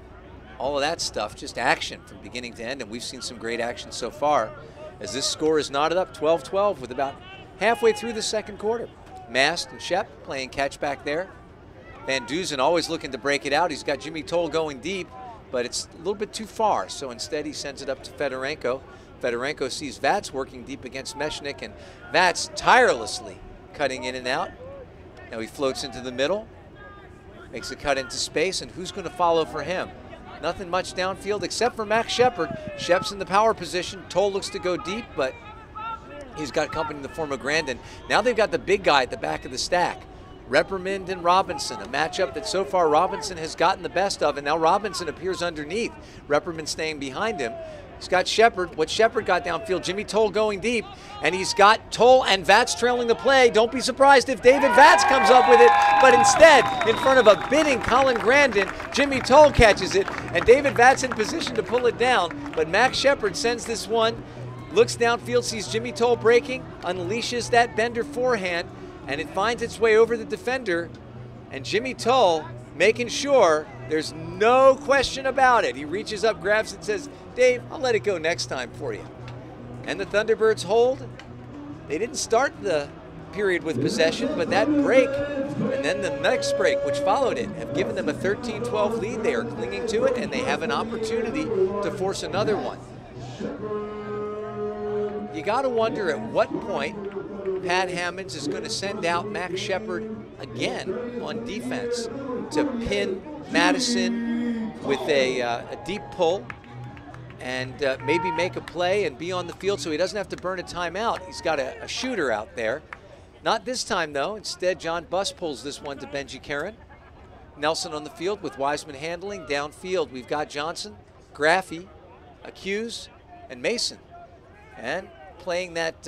all of that stuff, just action from beginning to end, and we've seen some great action so far as this score is knotted up 12-12 with about halfway through the second quarter. Mast and Shep playing catch back there. Van Duzen always looking to break it out. He's got Jimmy Toll going deep, but it's a little bit too far, so instead he sends it up to Fedorenko. Fedorenko sees Vats working deep against Meshnik, and Vats tirelessly cutting in and out. Now he floats into the middle, makes a cut into space, and who's going to follow for him? Nothing much downfield except for Max Shepard. Shep's in the power position. Toll looks to go deep, but he's got company in the form of Grandin. Now they've got the big guy at the back of the stack. Reprimand and Robinson, a matchup that so far Robinson has gotten the best of, and now Robinson appears underneath. Reprimand staying behind him. He's got Shepard. What Shepard got downfield, Jimmy Toll going deep, and he's got Toll and Vats trailing the play. Don't be surprised if David Vats comes up with it, but instead, in front of a bidding Colin Grandin, Jimmy Toll catches it, and David Vats in position to pull it down, but Max Shepard sends this one, looks downfield, sees Jimmy Toll breaking, unleashes that bender forehand, and it finds its way over the defender, and Jimmy Toll making sure there's no question about it. He reaches up, grabs it, says, Dave, I'll let it go next time for you. And the Thunderbirds hold. They didn't start the period with possession, but that break, and then the next break, which followed it, have given them a 13-12 lead. They are clinging to it, and they have an opportunity to force another one. You got to wonder at what point Pat Hammonds is going to send out Max Shepard again on defense to pin Madison with a deep pull and maybe make a play and be on the field so he doesn't have to burn a timeout. He's got a shooter out there. Not this time, though. Instead, John Buss pulls this one to Benji Karen. Nelson on the field with Wiseman handling. Downfield, we've got Johnson, Graffy, Accused, and Mason. And playing that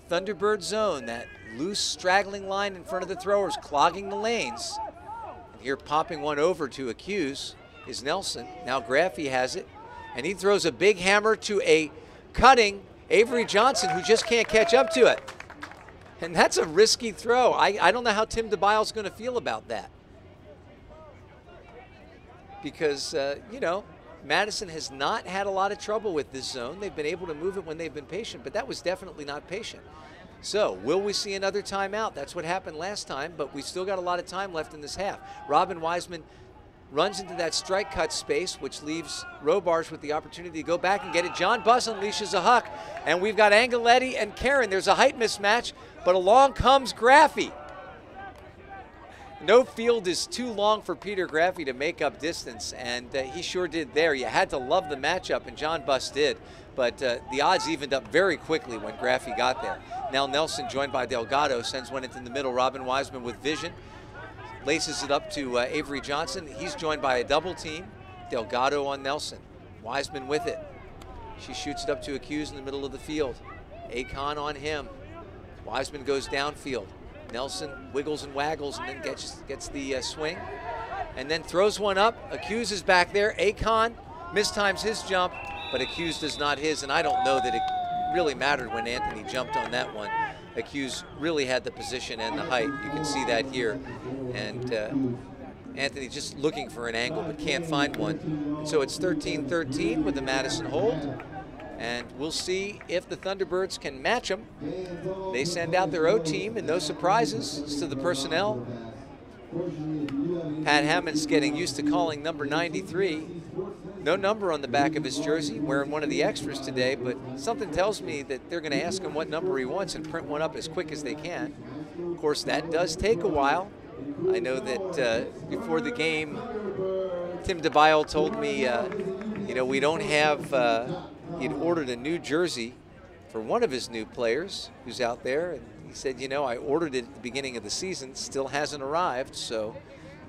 Thunderbird zone, that loose straggling line in front of the throwers, clogging the lanes. And here popping one over to Accused is Nelson. Now Graffy has it, and he throws a big hammer to a cutting Avery Johnson, who just can't catch up to it. And that's a risky throw. I don't know how Tim DeBile's going to feel about that. Because, you know, Madison has not had a lot of trouble with this zone. They've been able to move it when they've been patient, but that was definitely not patient. So, will we see another timeout? That's what happened last time, but we've still got a lot of time left in this half. Robin Wiseman runs into that strike cut space, which leaves Robarge with the opportunity to go back and get it. John Buss unleashes a huck, and we've got Angeletti and Karen. There's a height mismatch, but along comes Graffy. No field is too long for Peter Graffy to make up distance, and he sure did there. You had to love the matchup, and John Buss did, but the odds evened up very quickly when Graffy got there. Now Nelson, joined by Delgado, sends one into the middle. Robin Wiseman with vision, laces it up to Avery Johnson. He's joined by a double team. Delgado on Nelson. Wiseman with it. She shoots it up to Accuse in the middle of the field. Akon on him. Wiseman goes downfield. Nelson wiggles and waggles and then gets the swing and then throws one up. Accuse is back there. Akon mistimes his jump, but Accuse does not his, and I don't know that it really mattered when Anthony jumped on that one. Accuse really had the position and the height. You can see that here. And Anthony just looking for an angle but can't find one. And so it's 13-13 with the Madison hold. And we'll see if the Thunderbirds can match them. They send out their O team, and no surprises to the personnel. Pat Hammond's getting used to calling number 93. No number on the back of his jersey, wearing one of the extras today, but something tells me that they're going to ask him what number he wants and print one up as quick as they can. Of course, that does take a while. I know that before the game, Tim DeBile told me, you know, we don't have... He'd ordered a new jersey for one of his new players who's out there, and he said, you know, I ordered it at the beginning of the season, still hasn't arrived, so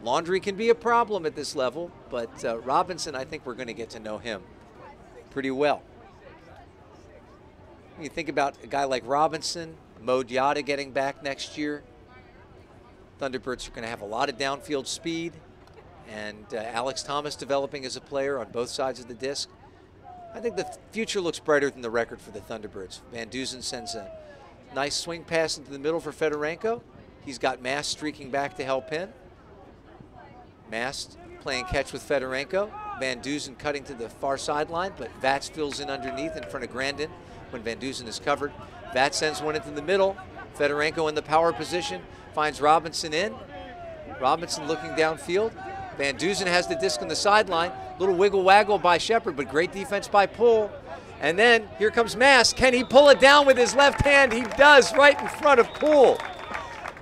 laundry can be a problem at this level, but Robinson, I think we're going to get to know him pretty well. When you think about a guy like Robinson, Mo Diarra getting back next year, Thunderbirds are going to have a lot of downfield speed, and Alex Thomas developing as a player on both sides of the disc. I think the future looks brighter than the record for the Thunderbirds. Van Dusen sends a nice swing pass into the middle for Fedorenko. He's got Mast streaking back to help him. Mast playing catch with Fedorenko. Van Dusen cutting to the far sideline, but Vats fills in underneath in front of Grandin when Van Dusen is covered. Vats sends one into the middle. Fedorenko in the power position, finds Robinson in. Robinson looking downfield. Van Dusen has the disc on the sideline. Little wiggle waggle by Shepard, but great defense by Poole. And then here comes Mast. Can he pull it down with his left hand? He does, right in front of Poole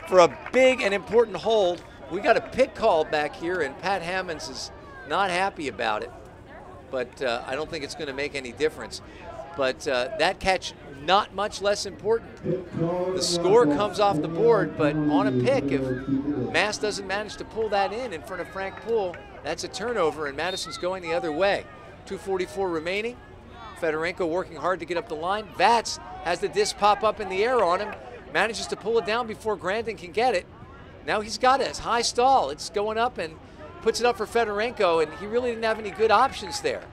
for a big and important hold. We got a pick call back here, and Pat Hammonds is not happy about it. But I don't think it's going to make any difference. But that catch, not much less important. The score comes off the board, but on a pick, if Mast doesn't manage to pull that in front of Frank Poole, that's a turnover, and Madison's going the other way. 2:44 remaining. Fedorenko working hard to get up the line. Vats has the disc pop up in the air on him, manages to pull it down before Grandin can get it. Now he's got it. High stall. It's going up and puts it up for Fedorenko, and he really didn't have any good options there.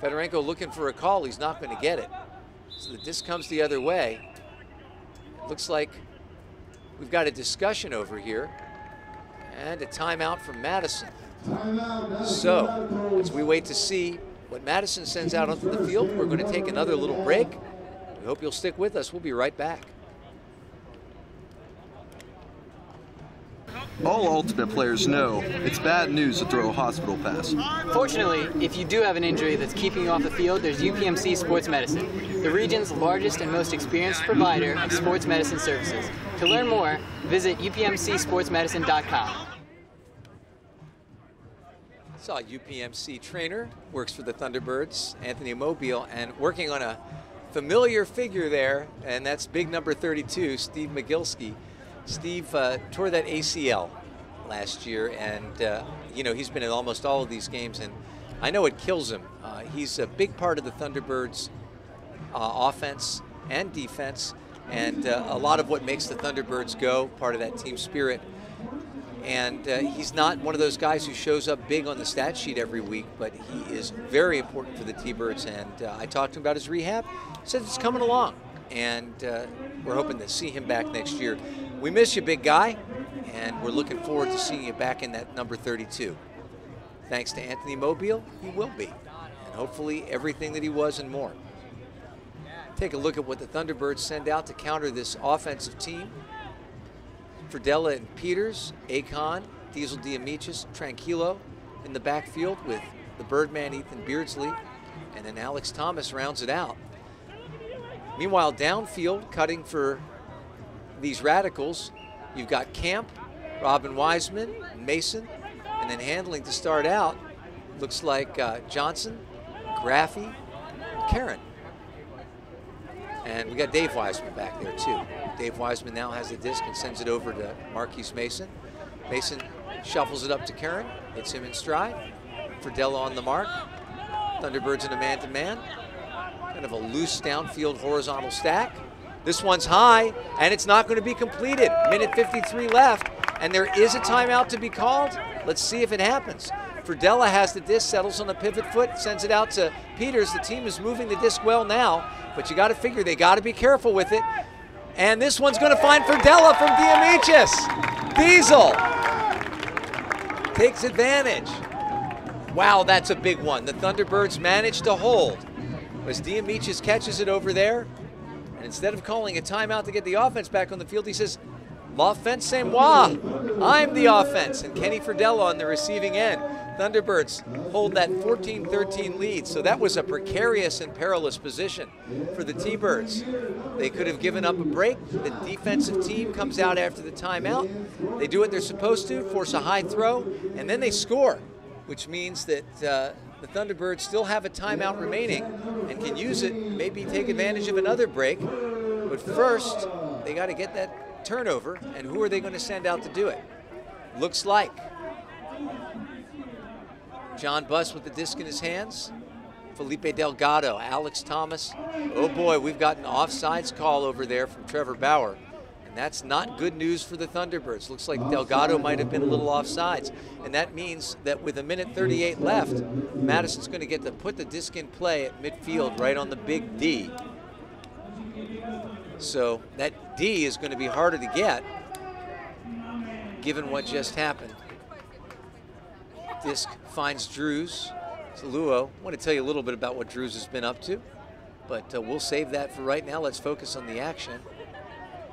Fedorenko looking for a call. He's not going to get it. So the disc comes the other way. Looks like we've got a discussion over here. And a timeout from Madison. So, as we wait to see what Madison sends out onto the field, we're going to take another little break. We hope you'll stick with us. We'll be right back. All Ultimate players know it's bad news to throw a hospital pass. Fortunately, if you do have an injury that's keeping you off the field, there's UPMC Sports Medicine, the region's largest and most experienced provider of sports medicine services. To learn more, visit upmcsportsmedicine.com. Saw a UPMC trainer, works for the Thunderbirds, Anthony Mobile, and working on a familiar figure there, and that's big number 32, Steve Magilski. Steve tore that ACL last year, and you know, he's been in almost all of these games, and I know it kills him. He's a big part of the Thunderbirds' offense and defense, and a lot of what makes the Thunderbirds go, part of that team spirit. And he's not one of those guys who shows up big on the stat sheet every week, but he is very important for the T-Birds, and I talked to him about his rehab. He said it's coming along, and we're hoping to see him back next year. We miss you, big guy, and we're looking forward to seeing you back in that number 32. Thanks to Anthony Mobile, he will be. And hopefully everything that he was and more. Take a look at what the Thunderbirds send out to counter this offensive team. Fridella and Peters, Akon, Diesel Diamichis, Tranquillo in the backfield with the Birdman Ethan Beardsley, and then Alex Thomas rounds it out. Meanwhile, downfield, cutting for these Radicals, you've got Camp, Robin Wiseman, Mason, and then handling to start out, looks like Johnson, Graffy, Karen. And we got Dave Wiseman back there too. Dave Wiseman now has the disc and sends it over to Marquise Mason. Mason shuffles it up to Karen, hits him in stride. Fridella on the mark. Thunderbirds in a man-to-man. Kind of a loose downfield horizontal stack. This one's high, and it's not going to be completed. Minute 53 left, and there is a timeout to be called. Let's see if it happens. Fridella has the disc, settles on the pivot foot, sends it out to Peters. The team is moving the disc well now, but you got to figure they got to be careful with it. And this one's going to find Fridella from Diamichis. Diesel takes advantage. Wow, that's a big one. The Thunderbirds managed to hold. As Diamichis catches it over there, and instead of calling a timeout to get the offense back on the field, he says, "L'offense, c'est moi. I'm the offense." And Kenny Fridella on the receiving end. Thunderbirds hold that 14-13 lead, so that was a precarious and perilous position for the T-Birds. They could have given up a break. The defensive team comes out after the timeout. They do what they're supposed to, force a high throw, and then they score, which means that the Thunderbirds still have a timeout remaining and can use it, maybe take advantage of another break. But first, they got to get that turnover, and who are they going to send out to do it? Looks like John Buss with the disc in his hands, Felipe Delgado, Alex Thomas. Oh boy, we've got an offsides call over there from Trevor Bauer, and that's not good news for the Thunderbirds. Looks like Delgado might have been a little offsides, and that means that with a minute 38 left, Madison's going to get to put the disc in play at midfield right on the big D. So that D is going to be harder to get given what just happened. Disc finds Drews. Luo. I want to tell you a little bit about what Drews has been up to, but we'll save that for right now. Let's focus on the action.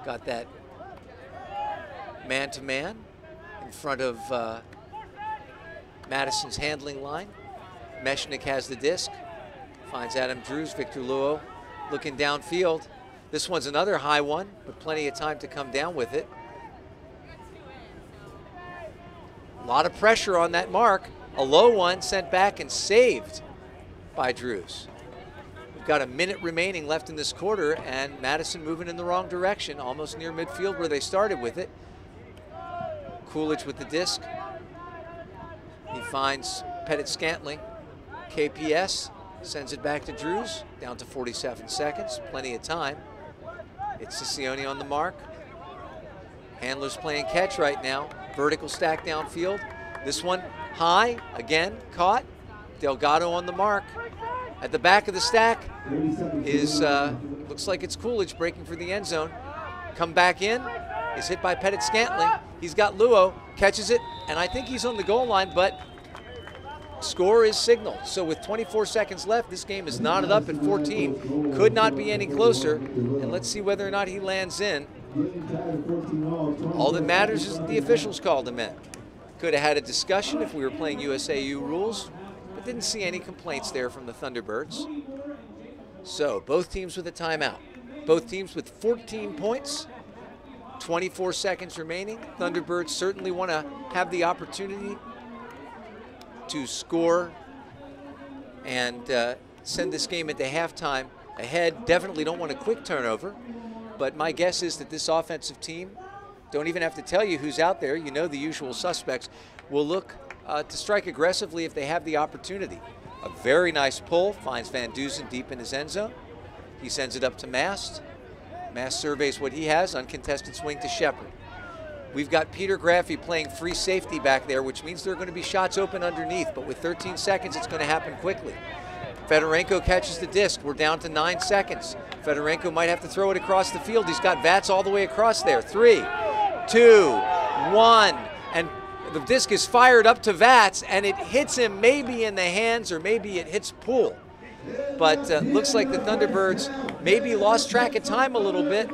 Got that man-to-man in front of Madison's handling line. Meshnik has the disc. Finds Adam Drews. Victor Luo looking downfield. This one's another high one, but plenty of time to come down with it. A lot of pressure on that mark. A low one sent back and saved by Drews. We've got a minute remaining left in this quarter, and Madison moving in the wrong direction, almost near midfield where they started with it. Coolidge with the disc. He finds Pettit Scantling. KPS sends it back to Drews, down to 47 seconds, plenty of time. It's Sicione on the mark. Handler's playing catch right now. Vertical stack downfield. This one high, again, caught. Delgado on the mark. At the back of the stack is, looks like it's Coolidge breaking for the end zone. Come back in, is hit by Pettit Scantling. He's got Luo, catches it, and I think he's on the goal line, but score is signaled. So with 24 seconds left, this game is knotted up at 14. Could not be any closer, and let's see whether or not he lands in. All that matters is that the officials called him in. Could have had a discussion if we were playing USAU rules, but didn't see any complaints there from the Thunderbirds. So both teams with a timeout. Both teams with 14 points, 24 seconds remaining. Thunderbirds certainly want to have the opportunity to score and send this game into halftime ahead. Definitely don't want a quick turnover, but my guess is that this offensive team, don't even have to tell you who's out there, you know the usual suspects, will look to strike aggressively if they have the opportunity. A very nice pull, finds Van Dusen deep in his end zone. He sends it up to Mast. Mast surveys what he has, uncontested swing to Shepard. We've got Peter Graffy playing free safety back there, which means there are going to be shots open underneath, but with 13 seconds, it's going to happen quickly. Fedorenko catches the disc. We're down to 9 seconds. Fedorenko might have to throw it across the field. He's got Vats all the way across there. 3, 2, 1, and The disc is fired up to Vats, and it hits him maybe in the hands or maybe it hits Poole. But looks like the Thunderbirds maybe lost track of time a little bit,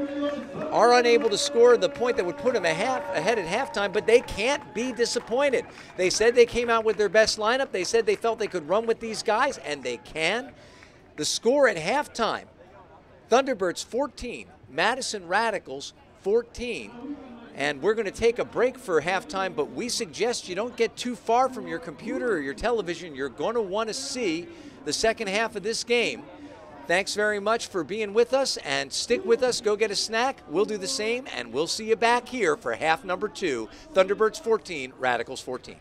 are unable to score the point that would put them ahead at halftime, but they can't be disappointed. They said they came out with their best lineup. They said they felt they could run with these guys, and they can. The score at halftime, Thunderbirds 14, Madison Radicals 14. And we're going to take a break for halftime, but we suggest you don't get too far from your computer or your television. You're going to want to see the second half of this game. Thanks very much for being with us, and stick with us. Go get a snack. We'll do the same, and we'll see you back here for half number 2, Thunderbirds 14, Radicals 14.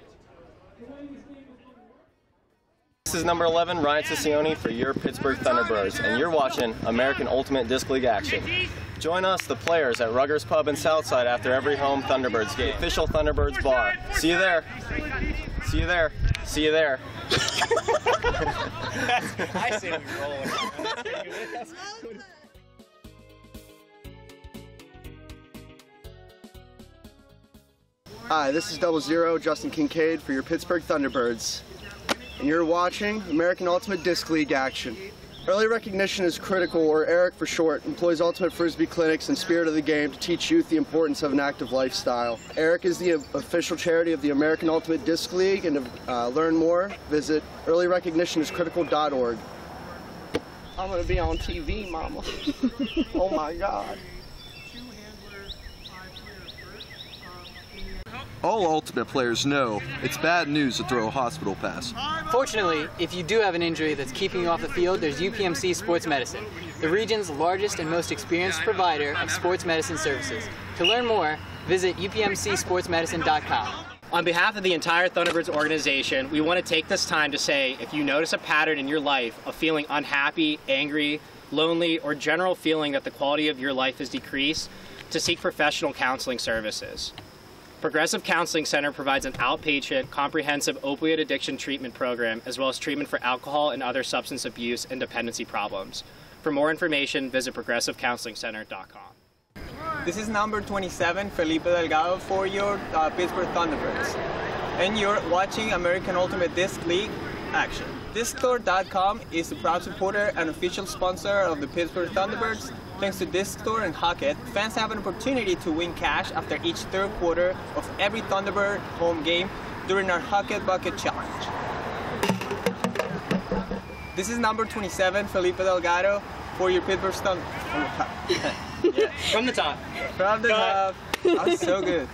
This is number 11, Ryan Ciccione for your Pittsburgh Thunderbirds, and you're watching American Ultimate Disc League action. Join us, the players, at Ruggers Pub in Southside after every home Thunderbirds game. Official Thunderbirds bar. See you there. See you there. See you there. I say we roll. That's pretty good. Hi, this is 00, Justin Kincaid for your Pittsburgh Thunderbirds. And you're watching American Ultimate Disc League action. Early recognition is critical, or ERIC for short, employs Ultimate Frisbee clinics and Spirit of the Game to teach youth the importance of an active lifestyle. ERIC is the official charity of the American Ultimate Disc League, and to learn more, visit earlyrecognitioniscritical.org. I'm gonna be on TV, mama. Oh my God. All Ultimate players know it's bad news to throw a hospital pass. Fortunately, if you do have an injury that's keeping you off the field, there's UPMC Sports Medicine, the region's largest and most experienced provider of sports medicine services. To learn more, visit upmcsportsmedicine.com. On behalf of the entire Thunderbirds organization, we want to take this time to say if you notice a pattern in your life of feeling unhappy, angry, lonely, or general feeling that the quality of your life has decreased, to seek professional counseling services. Progressive Counseling Center provides an outpatient, comprehensive opioid addiction treatment program, as well as treatment for alcohol and other substance abuse and dependency problems. For more information, visit progressivecounselingcenter.com. This is number 27, Felipe Delgado for your Pittsburgh Thunderbirds. And you're watching American Ultimate Disc League action. DiscStore.com is a proud supporter and official sponsor of the Pittsburgh Thunderbirds. Thanks to Disc Store and Hockett, fans have an opportunity to win cash after each third quarter of every Thunderbird home game during our Hockett Bucket Challenge. This is number 27, Felipe Delgado for your Pittsburgh Thunderbirds. Yeah, from the top. From the top. That was so good.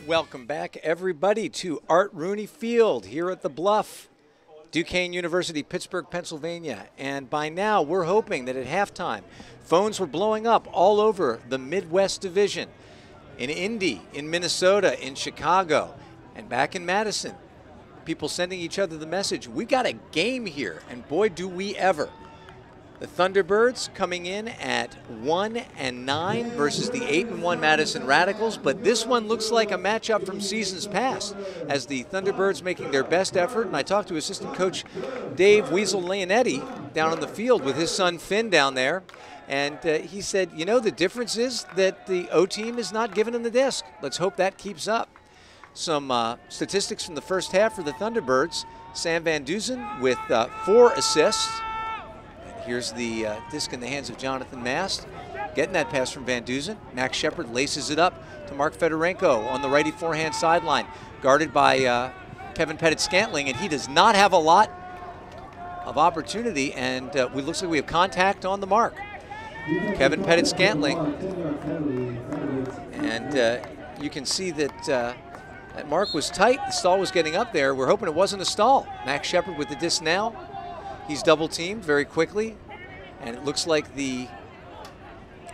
Welcome back, everybody, to Art Rooney Field here at the Bluff, Duquesne University, Pittsburgh, Pennsylvania. And by now, we're hoping that at halftime, phones were blowing up all over the Midwest Division, in Indy, in Minnesota, in Chicago, and back in Madison. People sending each other the message, we got a game here, and boy, do we ever. The Thunderbirds coming in at 1-9 versus the 8-1 Madison Radicals, but this one looks like a matchup from seasons past, as the Thunderbirds making their best effort. And I talked to assistant coach Dave Weasel Leonetti down on the field with his son Finn down there, and he said, you know, the difference is that the O team is not giving them the disc. Let's hope that keeps up. Some statistics from the first half for the Thunderbirds. Sam Van Duzen with 4 assists. Here's the disc in the hands of Jonathan Mast. Getting that pass from Van Duzen. Max Shepard laces it up to Mark Fedorenko on the righty forehand sideline, guarded by Kevin Pettit-Scantling, and he does not have a lot of opportunity, and it looks like we have contact on the mark. Kevin Pettit-Scantling, and you can see that that mark was tight. The stall was getting up there. We're hoping it wasn't a stall. Max Shepard with the disc now. He's double teamed very quickly, and it looks like the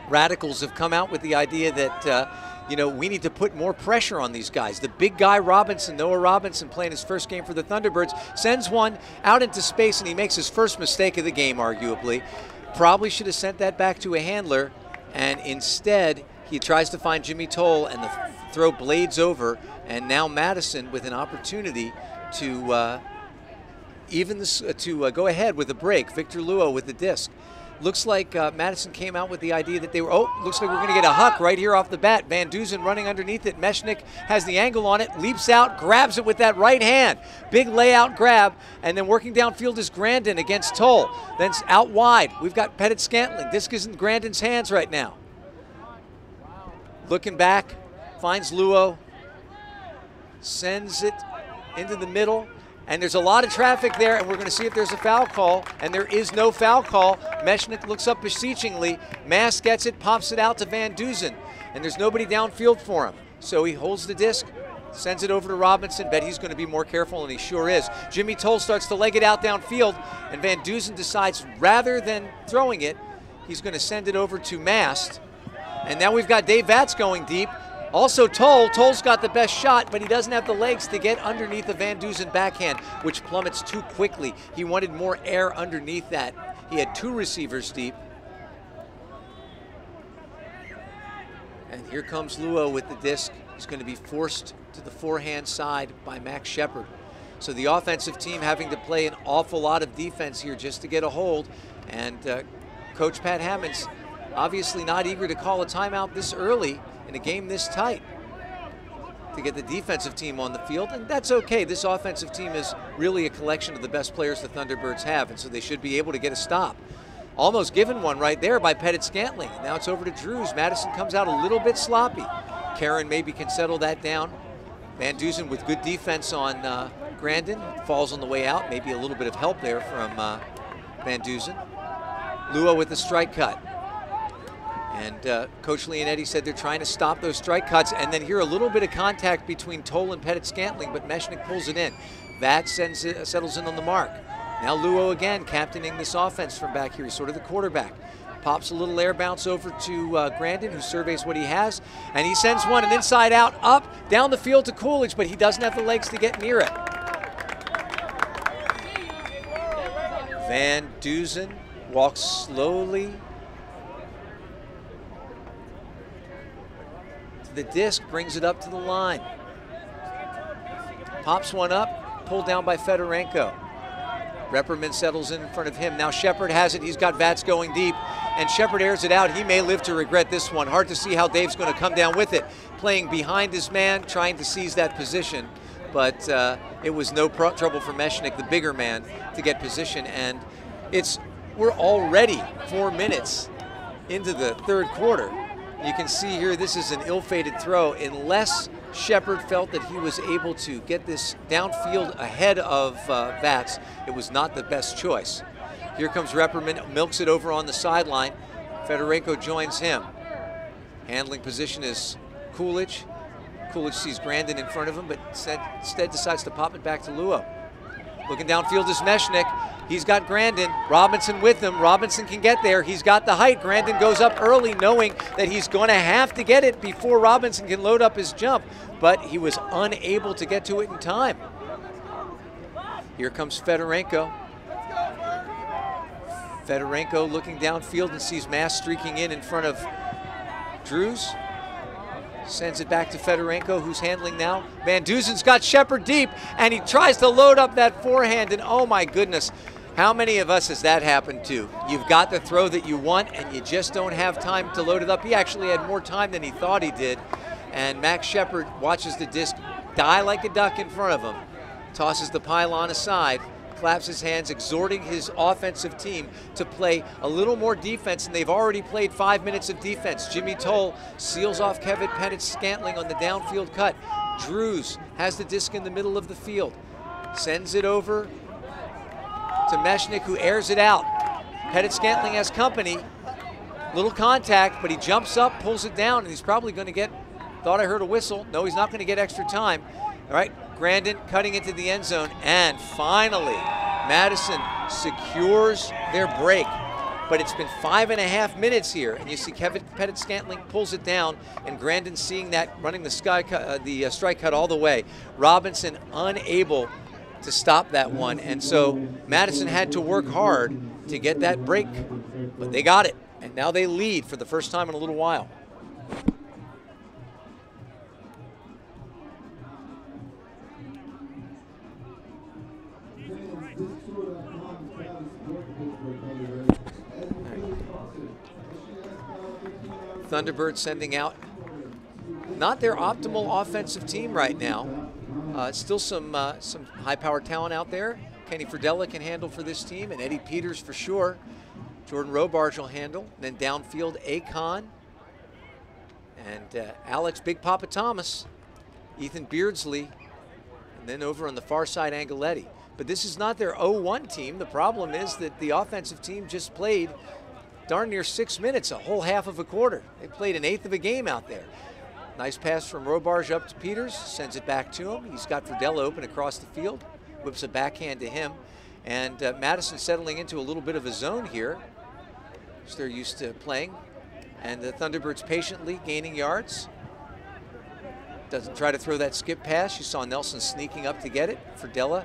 Radicals have come out with the idea that, you know, we need to put more pressure on these guys. The big guy Robinson, Noah Robinson, playing his first game for the Thunderbirds, sends one out into space, and he makes his first mistake of the game, arguably. Probably should have sent that back to a handler, and instead he tries to find Jimmy Toll, and the throw blades over, and now Madison with an opportunity to go ahead with a break. Victor Luo with the disc. Looks like Madison came out with the idea that they were, looks like we're going to get a huck right here off the bat. Van Duzen running underneath it. Meshnik has the angle on it, leaps out, grabs it with that right hand. Big layout grab, and then working downfield is Grandin against Toll. Then out wide, we've got Pettit-Scantling. Disc is in Grandin's hands right now. Looking back, finds Luo, sends it into the middle. And there's a lot of traffic there, and we're going to see if there's a foul call, and there is no foul call. Meshnik looks up beseechingly. Mass gets it, pops it out to Van Duzen, and there's nobody downfield for him. So he holds the disc, sends it over to Robinson. Bet he's going to be more careful, and he sure is. Jimmy Toll starts to leg it out downfield, and Van Duzen decides rather than throwing it, he's going to send it over to Mast. And now we've got Dave Vatz going deep. Also Toll. Toll's got the best shot, but he doesn't have the legs to get underneath the Van Duzen backhand, which plummets too quickly. He wanted more air underneath that. He had 2 receivers deep. And here comes Luo with the disc. He's going to be forced to the forehand side by Max Shepard. So the offensive team having to play an awful lot of defense here just to get a hold. And Coach Pat Hammond's obviously not eager to call a timeout this early in a game this tight to get the defensive team on the field, and that's okay. This offensive team is really a collection of the best players the Thunderbirds have, and so they should be able to get a stop. Almost given one right there by Pettit-Scantling. Now it's over to Drews. Madison comes out a little bit sloppy. Karen maybe can settle that down. Van Duzen with good defense on Grandin. Falls on the way out. Maybe a little bit of help there from Van Duzen. Luo with the strike cut. And Coach Leonetti said they're trying to stop those strike cuts, and then here a little bit of contact between Toll and Pettit-Scantling, but Meshnik pulls it in. That settles in on the mark. Now Luo again captaining this offense from back here. He's sort of the quarterback. Pops a little air bounce over to Grandin, who surveys what he has, and he sends one an inside out, up, down the field to Coolidge, but he doesn't have the legs to get near it. Van Duzen walks slowly to the disc, brings it up to the line. Pops one up, pulled down by Fedorenko. Repperman settles in front of him. Now Shepard has it. He's got Vatz going deep, and Shepard airs it out. He may live to regret this one. Hard to see how Dave's going to come down with it. Playing behind his man, trying to seize that position, but it was no trouble for Meshnik, the bigger man, to get position. And we're already 4 minutes into the third quarter. You can see here this is an ill-fated throw. Unless Shepard felt that he was able to get this downfield ahead of Vatz, it was not the best choice. Here comes Repperman, milks it over on the sideline. Fedorenko joins him. Handling position is Coolidge. Coolidge sees Grandin in front of him, but instead decides to pop it back to Luo. Looking downfield is Meshnik. He's got Grandin. Robinson with him. Robinson can get there. He's got the height. Grandin goes up early knowing that he's going to have to get it before Robinson can load up his jump, but he was unable to get to it in time. Here comes Fedorenko. Fedorenko looking downfield and sees Mass streaking in front of Drews. Sends it back to Fedorenko, who's handling now. Van Duzen's got Shepard deep, and he tries to load up that forehand, and oh my goodness, how many of us has that happened to? You've got the throw that you want, and you just don't have time to load it up. He actually had more time than he thought he did, and Max Shepard watches the disc die like a duck in front of him, tosses the pylon aside, claps his hands, exhorting his offensive team to play a little more defense, and they've already played 5 minutes of defense. Jimmy Toll seals off Kevin Pettit-Scantling on the downfield cut. Drews has the disc in the middle of the field, sends it over to Meshnik, who airs it out. Pettit-Scantling has company, little contact, but he jumps up, pulls it down, and he's probably going to get, thought I heard a whistle. No, he's not going to get extra time. All right, Grandin cutting into the end zone, and finally, Madison secures their break. But it's been 5.5 minutes here, and you see Kevin Pettit-Scantling pulls it down, and Grandin seeing that, running the strike cut all the way. Robinson unable to stop that one, and so Madison had to work hard to get that break, but they got it, and now they lead for the first time in a little while. Thunderbirds sending out not their optimal offensive team right now. Still some high-powered talent out there. Kenny Fridella can handle for this team, and Eddie Peters for sure. Jordan Robarge will handle. And then downfield, Akon and Alex Big Papa Thomas, Ethan Beardsley, and then over on the far side, Angeletti. But this is not their 0-1 team. The problem is that the offensive team just played darn near 6 minutes, a whole half of a quarter. They played an eighth of a game out there. Nice pass from Robarge up to Peters, sends it back to him. He's got Fridella open across the field, whips a backhand to him. And Madison settling into a little bit of a zone here, which they're used to playing. And the Thunderbirds patiently gaining yards. Doesn't try to throw that skip pass. You saw Nelson sneaking up to get it. Fridella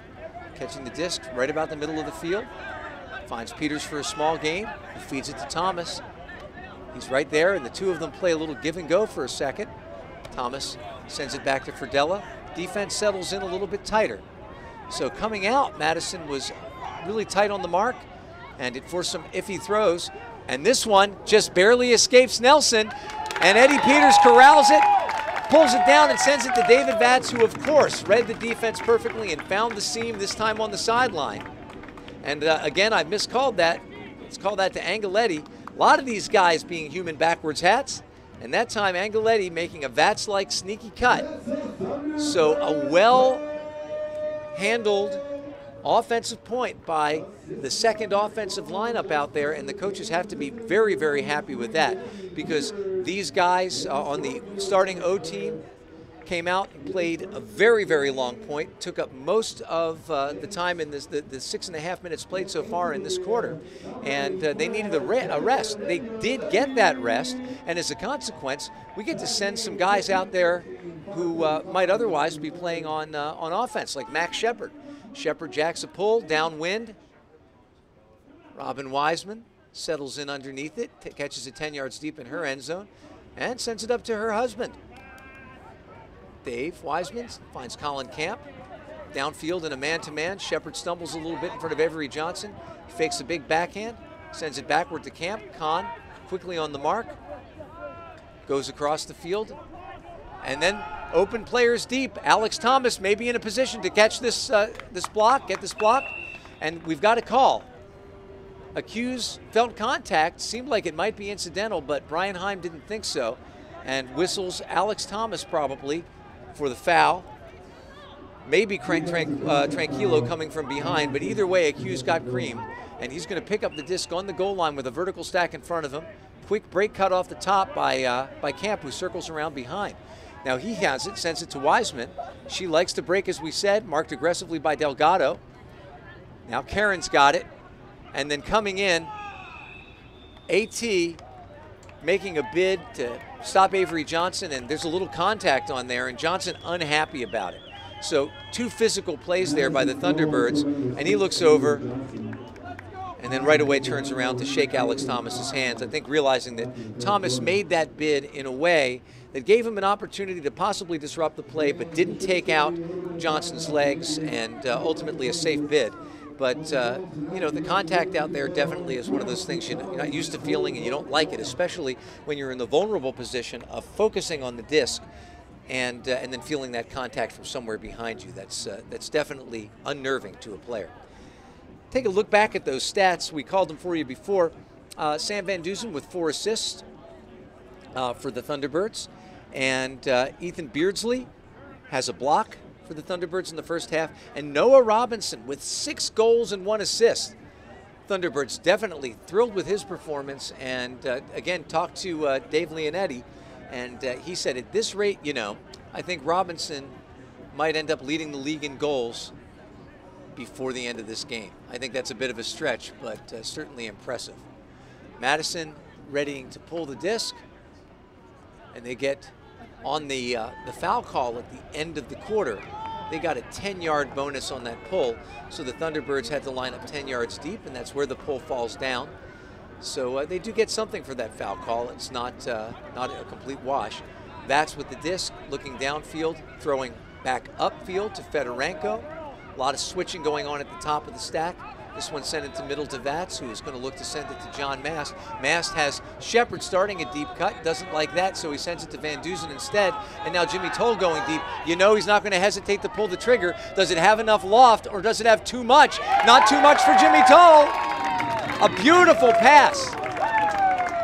catching the disc right about the middle of the field. Finds Peters for a small gain. He feeds it to Thomas. He's right there, and the two of them play a little give and go for a second. Thomas sends it back to Fridella. Defense settles in a little bit tighter. So coming out, Madison was really tight on the mark, and it forced some iffy throws. And this one just barely escapes Nelson, and Eddie Peters corrals it, pulls it down, and sends it to David Vatz, who of course read the defense perfectly and found the seam, this time on the sideline. And again, I've miscalled that. Let's call that to Angeletti. A lot of these guys being human backwards hats, and that time Angeletti making a Vatz-like sneaky cut. So a well-handled offensive point by the second offensive lineup out there, and the coaches have to be very, very happy with that, because these guys on the starting O team came out and played a very, very long point, took up most of the time in this, the 6.5 minutes played so far in this quarter, and they needed a rest. They did get that rest, and as a consequence, we get to send some guys out there who might otherwise be playing on offense, like Max Shepard. Shepard jacks a pull, downwind. Robin Wiseman settles in underneath it, catches it 10 yards deep in her end zone, and sends it up to her husband. Dave Wiseman finds Colin Camp. Downfield in a man-to-man. Shepard stumbles a little bit in front of Avery Johnson. Fakes a big backhand, sends it backward to Camp. Kahn quickly on the mark. Goes across the field. And then open players deep. Alex Thomas may be in a position to catch this block, get this block. And we've got a call. Accused felt contact. Seemed like it might be incidental, but Brian Heim didn't think so. And whistles Alex Thomas probably for the foul. Maybe Tranquillo coming from behind, but either way, Accused got cream, and he's going to pick up the disc on the goal line with a vertical stack in front of him. Quick break cut off the top by Camp, who circles around behind. Now he has it, sends it to Wiseman. She likes to break, as we said, marked aggressively by Delgado. Now Karen's got it. And then coming in, AT making a bid to stop Avery Johnson, and there's a little contact on there, and Johnson unhappy about it. So 2 physical plays there by the Thunderbirds, and he looks over and then right away turns around to shake Alex Thomas's hands, I think realizing that Thomas made that bid in a way that gave him an opportunity to possibly disrupt the play, but didn't take out Johnson's legs, and ultimately a safe bid. But, you know, the contact out there definitely is one of those things you're not used to feeling, and you don't like it, especially when you're in the vulnerable position of focusing on the disc and then feeling that contact from somewhere behind you. That's definitely unnerving to a player. Take a look back at those stats. We called them for you before. Sam Van Dusen with 4 assists for the Thunderbirds. And Ethan Beardsley has a block for the Thunderbirds in the first half. And Noah Robinson with 6 goals and 1 assist. Thunderbirds definitely thrilled with his performance. And again, talked to Dave Leonetti. And he said, at this rate, you know, I think Robinson might end up leading the league in goals before the end of this game. I think that's a bit of a stretch, but certainly impressive. Madison readying to pull the disc, and they get on the foul call at the end of the quarter. They got a 10-yard bonus on that pull, so the Thunderbirds had to line up 10 yards deep, and that's where the pull falls down. So they do get something for that foul call. It's not a complete wash. That's with the disc, looking downfield, throwing back upfield to Fedorenko. A lot of switching going on at the top of the stack. This one sent it to middle to Vats, who is going to look to send it to John Mast. Mast has Shepard starting a deep cut, doesn't like that, so he sends it to Van Dusen instead. And now Jimmy Toll going deep. You know he's not going to hesitate to pull the trigger. Does it have enough loft, or does it have too much? Not too much for Jimmy Toll. A beautiful pass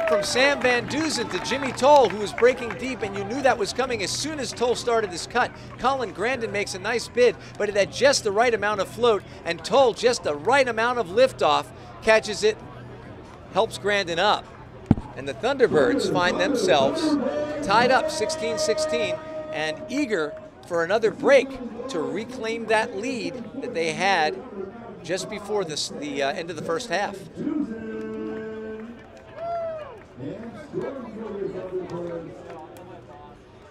from Sam Van Dusen to Jimmy Toll, who was breaking deep, and you knew that was coming as soon as Toll started his cut. Colin Grandin makes a nice bid, but it had just the right amount of float, and Toll just the right amount of liftoff, catches it, helps Grandin up. And the Thunderbirds find themselves tied up 16-16 and eager for another break to reclaim that lead that they had just before the end of the first half.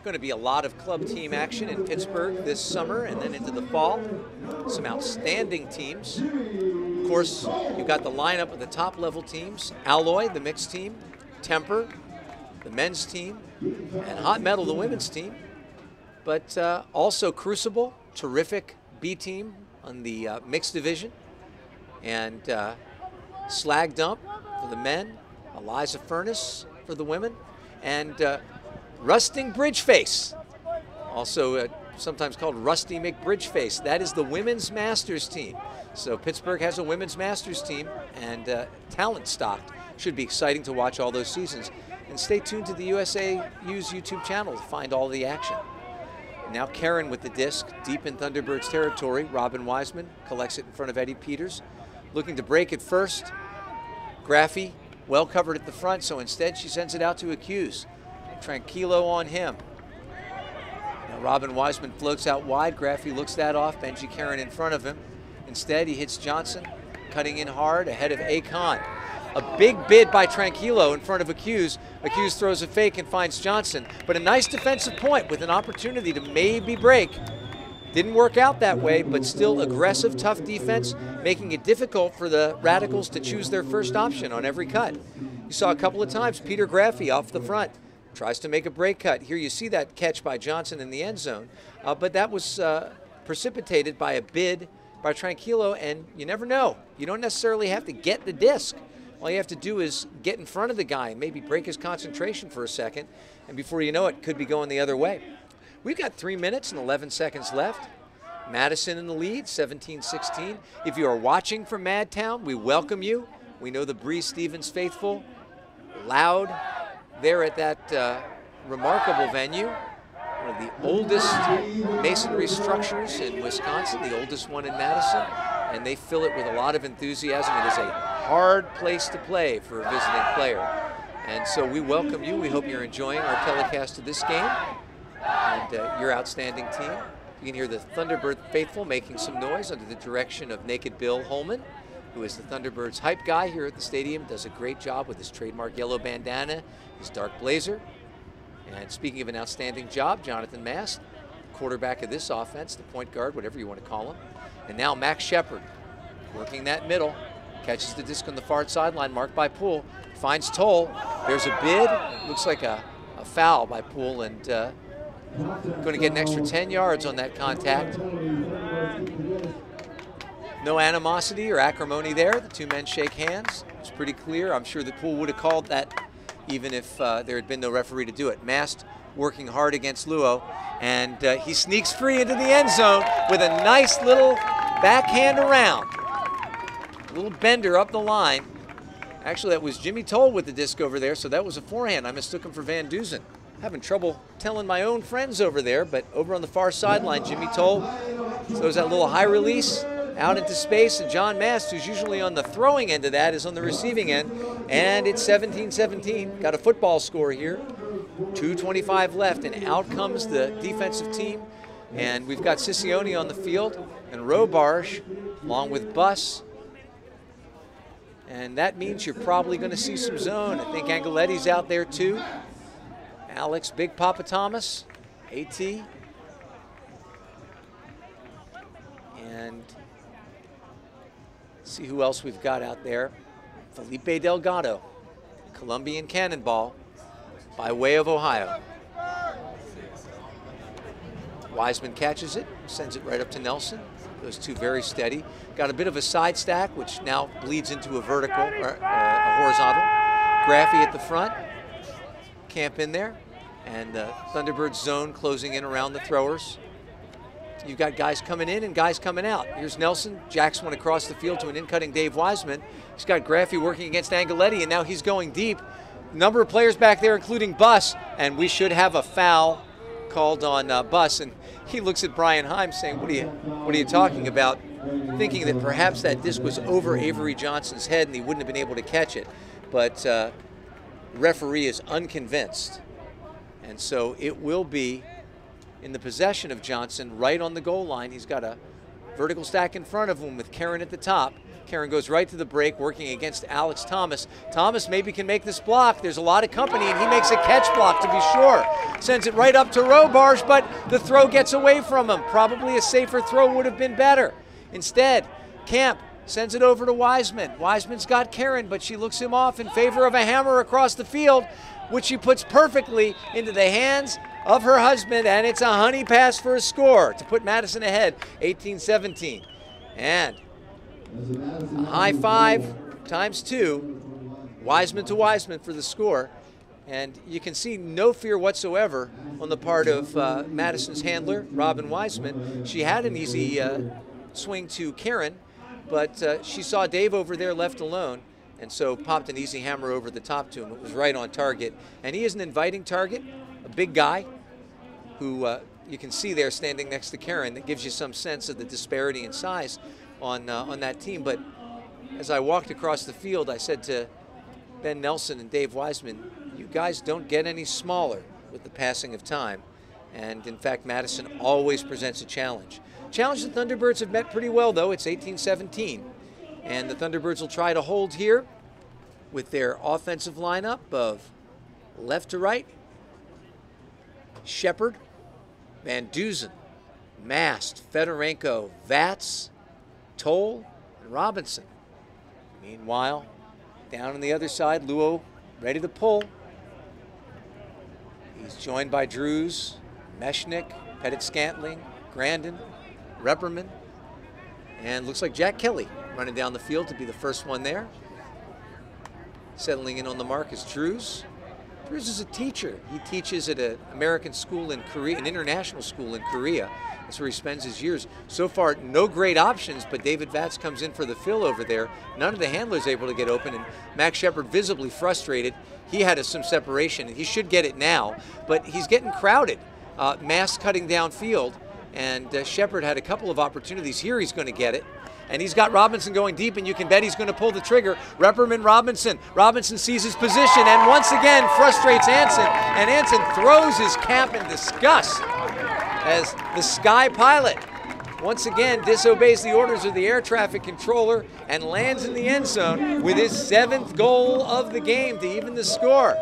Going to be a lot of club team action in Pittsburgh this summer and then into the fall. Some outstanding teams. Of course, you've got the lineup of the top level teams. Alloy, the mixed team. Temper, the men's team. And Hot Metal, the women's team. But also Crucible, terrific B team on the mixed division. And Slag Dump for the men. Eliza Furnace for the women. And Rusting Bridgeface, also sometimes called Rusty McBridgeface. That is the women's Masters team. So Pittsburgh has a women's Masters team, and talent stocked. Should be exciting to watch all those seasons. And stay tuned to the USAU's YouTube channel to find all the action. Now Karen with the disc, deep in Thunderbirds territory. Robin Wiseman collects it in front of Eddie Peters. Looking to break it first. Graffy, well covered at the front, so instead she sends it out to Accuse. Tranquillo on him. Now Robin Wiseman floats out wide. Graffy looks that off. Benji Karen in front of him. Instead, he hits Johnson, cutting in hard ahead of Akon. A big bid by Tranquillo in front of Accuse. Accuse throws a fake and finds Johnson, but a nice defensive point with an opportunity to maybe break. Didn't work out that way, but still aggressive, tough defense, making it difficult for the Radicals to choose their first option on every cut. You saw a couple of times Peter Graffy off the front. Tries to make a break cut. Here you see that catch by Johnson in the end zone, but that was precipitated by a bid by Tranquillo, and you never know. You don't necessarily have to get the disc. All you have to do is get in front of the guy and maybe break his concentration for a second, and before you know it, could be going the other way. We've got 3 minutes and 11 seconds left. Madison in the lead, 17-16. If you are watching from Madtown, we welcome you. We know the Bree Stevens faithful, loud, there at that remarkable venue, one of the oldest masonry structures in Wisconsin, the oldest one in Madison, and they fill it with a lot of enthusiasm. It is a hard place to play for a visiting player. And so we welcome you. We hope you're enjoying our telecast of this game. and your outstanding team. You can hear the Thunderbird faithful making some noise under the direction of Naked Bill Holman, who is the Thunderbirds hype guy here at the stadium. Does a great job with his trademark yellow bandana, his dark blazer. And speaking of an outstanding job, Jonathan Mast, quarterback of this offense, the point guard, whatever you want to call him. And now Max Shepard working that middle, catches the disc on the far sideline, marked by Poole, finds Toll. There's a bid, looks like a foul by Poole, and going to get an extra 10 yards on that contact. No animosity or acrimony there. The two men shake hands. It's pretty clear. I'm sure that Poole would have called that even if there had been no referee to do it. Mast working hard against Luo, and he sneaks free into the end zone with a nice little backhand around. A little bender up the line. Actually, that was Jimmy Toll with the disc over there, so that was a forehand. I mistook him for Van Duzen. Having trouble telling my own friends over there, but over on the far sideline, Jimmy Toll throws that little high release out into space, and John Mast, who's usually on the throwing end of that, is on the receiving end, and it's 17-17. Got a football score here. 2:25 left, and out comes the defensive team, and we've got Siccione on the field, and Robarge, along with Buss, and that means you're probably going to see some zone. I think Angeletti's out there too. Alex, Big Papa Thomas, AT, and see who else we've got out there. Felipe Delgado, Colombian cannonball, by way of Ohio. Wiseman catches it, sends it right up to Nelson. Those two very steady. Got a bit of a side stack, which now bleeds into a vertical, or a horizontal. Graffy at the front. Camp in there. And the Thunderbirds zone closing in around the throwers. You've got guys coming in and guys coming out. Here's Nelson. Jacks went across the field to an in-cutting Dave Wiseman. He's got Graffy working against Angeletti, and now he's going deep. Number of players back there, including Buss, and we should have a foul called on Buss. And he looks at Brian Himes saying, what are you talking about? Thinking that perhaps that disc was over Avery Johnson's head and he wouldn't have been able to catch it. But the referee is unconvinced. And so it will be in the possession of Johnson right on the goal line. He's got a vertical stack in front of him with Karen at the top. Karen goes right to the break, working against Alex Thomas. Thomas maybe can make this block. There's a lot of company, and he makes a catch block to be sure. Sends it right up to Robarge, but the throw gets away from him. Probably a safer throw would have been better. Instead, Camp sends it over to Wiseman. Wiseman's got Karen, but she looks him off in favor of a hammer across the field, which she puts perfectly into the hands of her husband, and it's a honey pass for a score to put Madison ahead, 18-17. And a high five times two, Wiseman to Wiseman for the score. And you can see no fear whatsoever on the part of Madison's handler, Robin Wiseman. She had an easy swing to Karen, but she saw Dave over there left alone, and so popped an easy hammer over the top to him. It was right on target. And he is an inviting target, a big guy who you can see there standing next to Karen. That gives you some sense of the disparity in size on that team. But as I walked across the field, I said to Ben Nelson and Dave Wiseman, you guys don't get any smaller with the passing of time. And in fact, Madison always presents a challenge. Challenge the Thunderbirds have met pretty well, though. It's 18-17. And the Thunderbirds will try to hold here with their offensive lineup of left to right, Shepard, Van Duzen, Mast, Fedorenko, Vats, Toll, and Robinson. Meanwhile, down on the other side, Luo ready to pull. He's joined by Drews, Meshnick, Pettit-Scantling, Grandin, Repperman, and looks like Jack Kelly running down the field to be the first one there. Settling in on the mark is Drews. Drews is a teacher. He teaches at an American school in Korea, an international school in Korea. That's where he spends his years. So far, no great options, but David Vats comes in for the fill over there. None of the handlers able to get open, and Max Shepard visibly frustrated. He had some separation, and he should get it now, but he's getting crowded. Mast cutting downfield, and Shepard had a couple of opportunities. Here he's going to get it. And he's got Robinson going deep, and you can bet he's going to pull the trigger. Repperman Robinson. Robinson sees his position and once again frustrates Anson. And Anson throws his cap in disgust as the Sky Pilot once again disobeys the orders of the air traffic controller and lands in the end zone with his 7th goal of the game to even the score.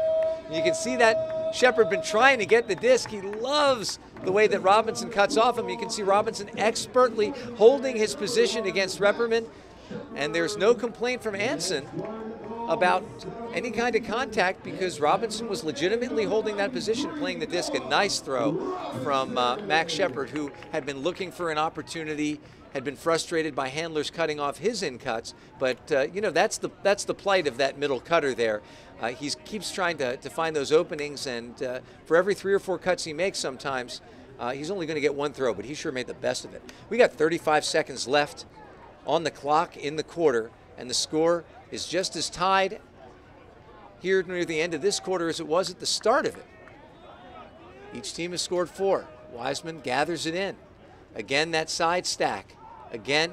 You can see that Shepard been trying to get the disc. He loves the way that Robinson cuts off him. You can see Robinson expertly holding his position against Repperman, and there's no complaint from Anson about any kind of contact because Robinson was legitimately holding that position, playing the disc. A nice throw from Max Shepard, who had been looking for an opportunity, had been frustrated by handlers cutting off his in cuts. But you know, that's the plight of that middle cutter there. He keeps trying to find those openings, and for every 3 or 4 cuts he makes sometimes, he's only going to get 1 throw, but he sure made the best of it. We got 35 seconds left on the clock in the quarter, and the score is just as tied here near the end of this quarter as it was at the start of it. Each team has scored 4. Wiseman gathers it in. Again, that side stack. Again,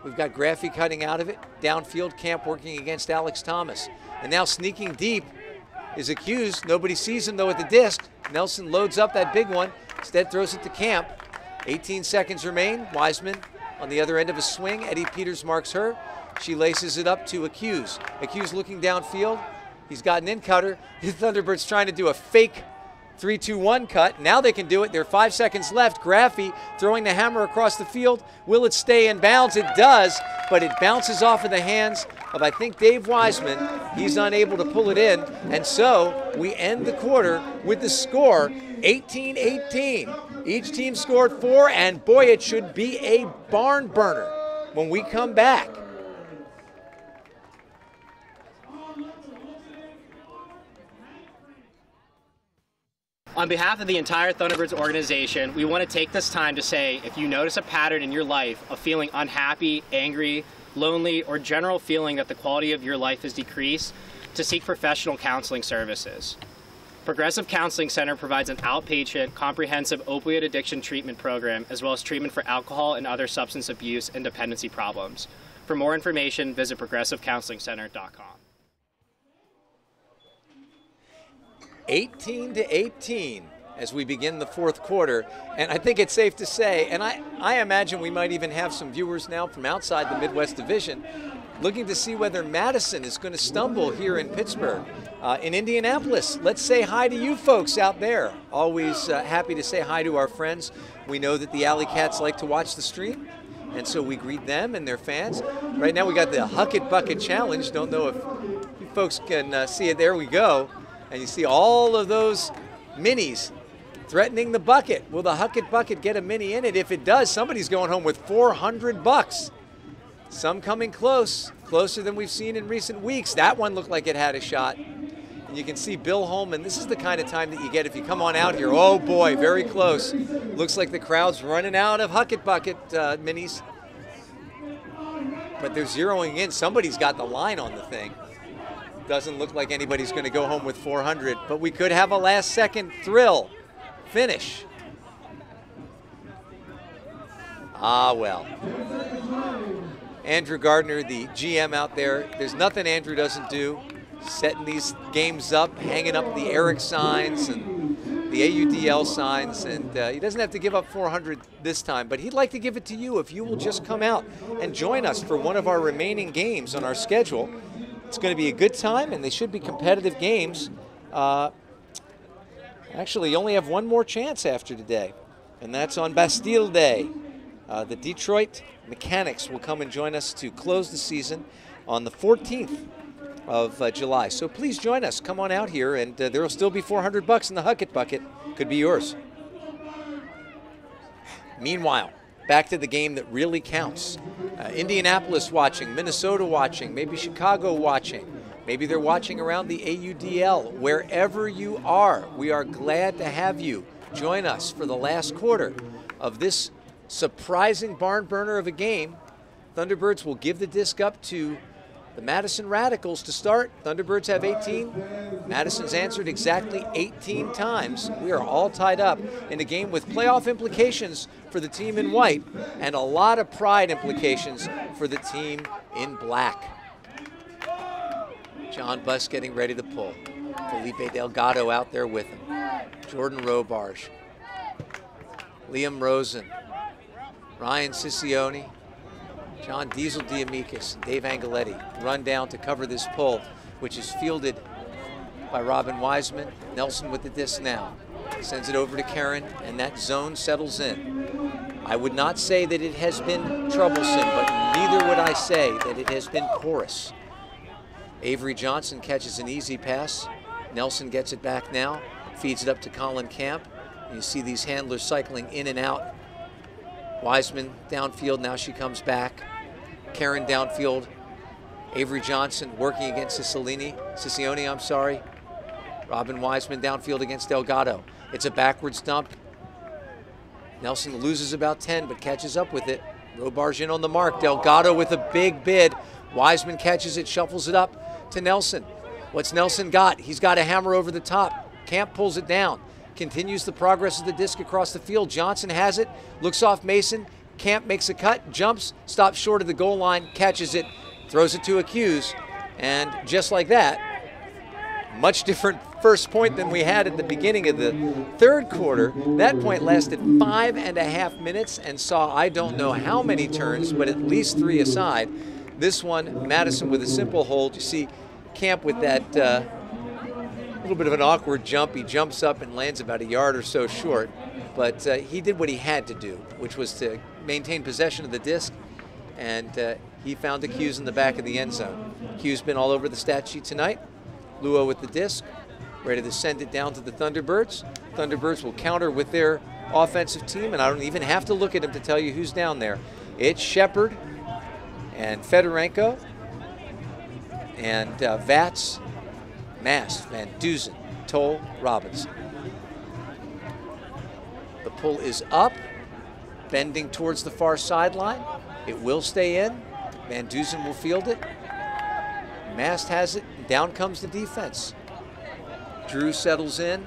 we've got Graffy cutting out of it. Downfield, Camp working against Alex Thomas. And now sneaking deep is accused. Nobody sees him, though, at the disc. Nelson loads up that big one. Instead throws it to Camp. 18 seconds remain. Wiseman on the other end of a swing. Eddie Peters marks her. She laces it up to Accuse. Accuse looking downfield. He's got an in cutter. The Thunderbirds trying to do a fake 3-2-1 cut. Now they can do it. There are 5 seconds left. Graffy throwing the hammer across the field. Will it stay in bounds? It does, but it bounces off of the hands of, I think, Dave Wiseman. He's unable to pull it in, and so we end the quarter with the score 18-18. Each team scored 4, and boy, it should be a barn burner when we come back. On behalf of the entire Thunderbirds organization, we want to take this time to say, if you notice a pattern in your life of feeling unhappy, angry, lonely, or general feeling that the quality of your life has decreased, to seek professional counseling services. Progressive Counseling Center provides an outpatient, comprehensive opioid addiction treatment program, as well as treatment for alcohol and other substance abuse and dependency problems. For more information, visit progressivecounselingcenter.com. 18-18 as we begin the 4th quarter, and I think it's safe to say, and I imagine we might even have some viewers now from outside the Midwest Division looking to see whether Madison is going to stumble here in Pittsburgh. In Indianapolis, let's say hi to you folks out there. Always happy to say hi to our friends. We know that the Alley Cats like to watch the stream, and so we greet them and their fans. Right now we got the Hucket Bucket Challenge. Don't know if you folks can see it. There we go. And you see all of those minis threatening the bucket. Will the Hucket Bucket get a mini in it? If it does, somebody's going home with $400. Some coming close, closer than we've seen in recent weeks. That one looked like it had a shot. And you can see Bill Holman. This is the kind of time that you get if you come on out here. Oh boy, very close. Looks like the crowd's running out of Hucket Bucket minis. But they're zeroing in. Somebody's got the line on the thing. Doesn't look like anybody's going to go home with 400, but we could have a last-second thrill finish. Ah, well. Andrew Gardner, the GM out there, there's nothing Andrew doesn't do. Setting these games up, hanging up the Eric signs and the AUDL signs, and he doesn't have to give up 400 this time, but he'd like to give it to you if you will just come out and join us for one of our remaining games on our schedule. It's going to be a good time, and they should be competitive games. Actually, you only have one more chance after today, and that's on Bastille Day. The Detroit Mechanics will come and join us to close the season on the 14th of July. So please join us. Come on out here, and there will still be $400 in the Hucket Bucket. Could be yours. Meanwhile, back to the game that really counts. Indianapolis watching, Minnesota watching, maybe Chicago watching. Maybe they're watching around the AUDL. Wherever you are, we are glad to have you join us for the last quarter of this surprising barn burner of a game. Thunderbirds will give the disc up to The Madison Radicals to start. Thunderbirds have 18. Madison's answered exactly 18 times. We are all tied up in a game with playoff implications for the team in white and a lot of pride implications for the team in black. John Buss getting ready to pull. Felipe Delgado out there with him. Jordan Robarge. Liam Rosen. Ryan Ciccione. John Diesel D'Amicis, Dave Angeletti run down to cover this pull, which is fielded by Robin Wiseman. Nelson with the disc now. Sends it over to Karen, and that zone settles in. I would not say that it has been troublesome, but neither would I say that it has been porous. Avery Johnson catches an easy pass. Nelson gets it back now, feeds it up to Colin Camp. You see these handlers cycling in and out. Wiseman downfield, now she comes back. Karen downfield. Avery Johnson working against Ciccione, I'm sorry. Robin Wiseman downfield against Delgado. It's a backwards dump. Nelson loses about 10, but catches up with it. Robarge in on the mark. Delgado with a big bid. Wiseman catches it, shuffles it up to Nelson. What's Nelson got? He's got a hammer over the top. Camp pulls it down. Continues the progress of the disc across the field. Johnson has it, looks off Mason. Camp makes a cut, jumps, stops short of the goal line, catches it, throws it to Hughes, and just like that, much different first point than we had at the beginning of the third quarter. That point lasted 5.5 minutes and saw I don't know how many turns, but at least 3 aside. This one, Madison with a simple hold. You see Camp with that little bit of an awkward jump. He jumps up and lands about a yard or so short, but he did what he had to do, which was to maintain possession of the disc, and he found the Hughes in the back of the end zone. Hughes been all over the stat sheet tonight. Luo with the disc, ready to send it down to the Thunderbirds. Thunderbirds will counter with their offensive team, and I don't even have to look at him to tell you who's down there. It's Shepard and Fedorenko and Vats, Mast, Van Duzen, Toll, Robinson. The pull is up, bending towards the far sideline. It will stay in. Van Duzen will field it. Mast has it. Down comes the defense. Drew settles in.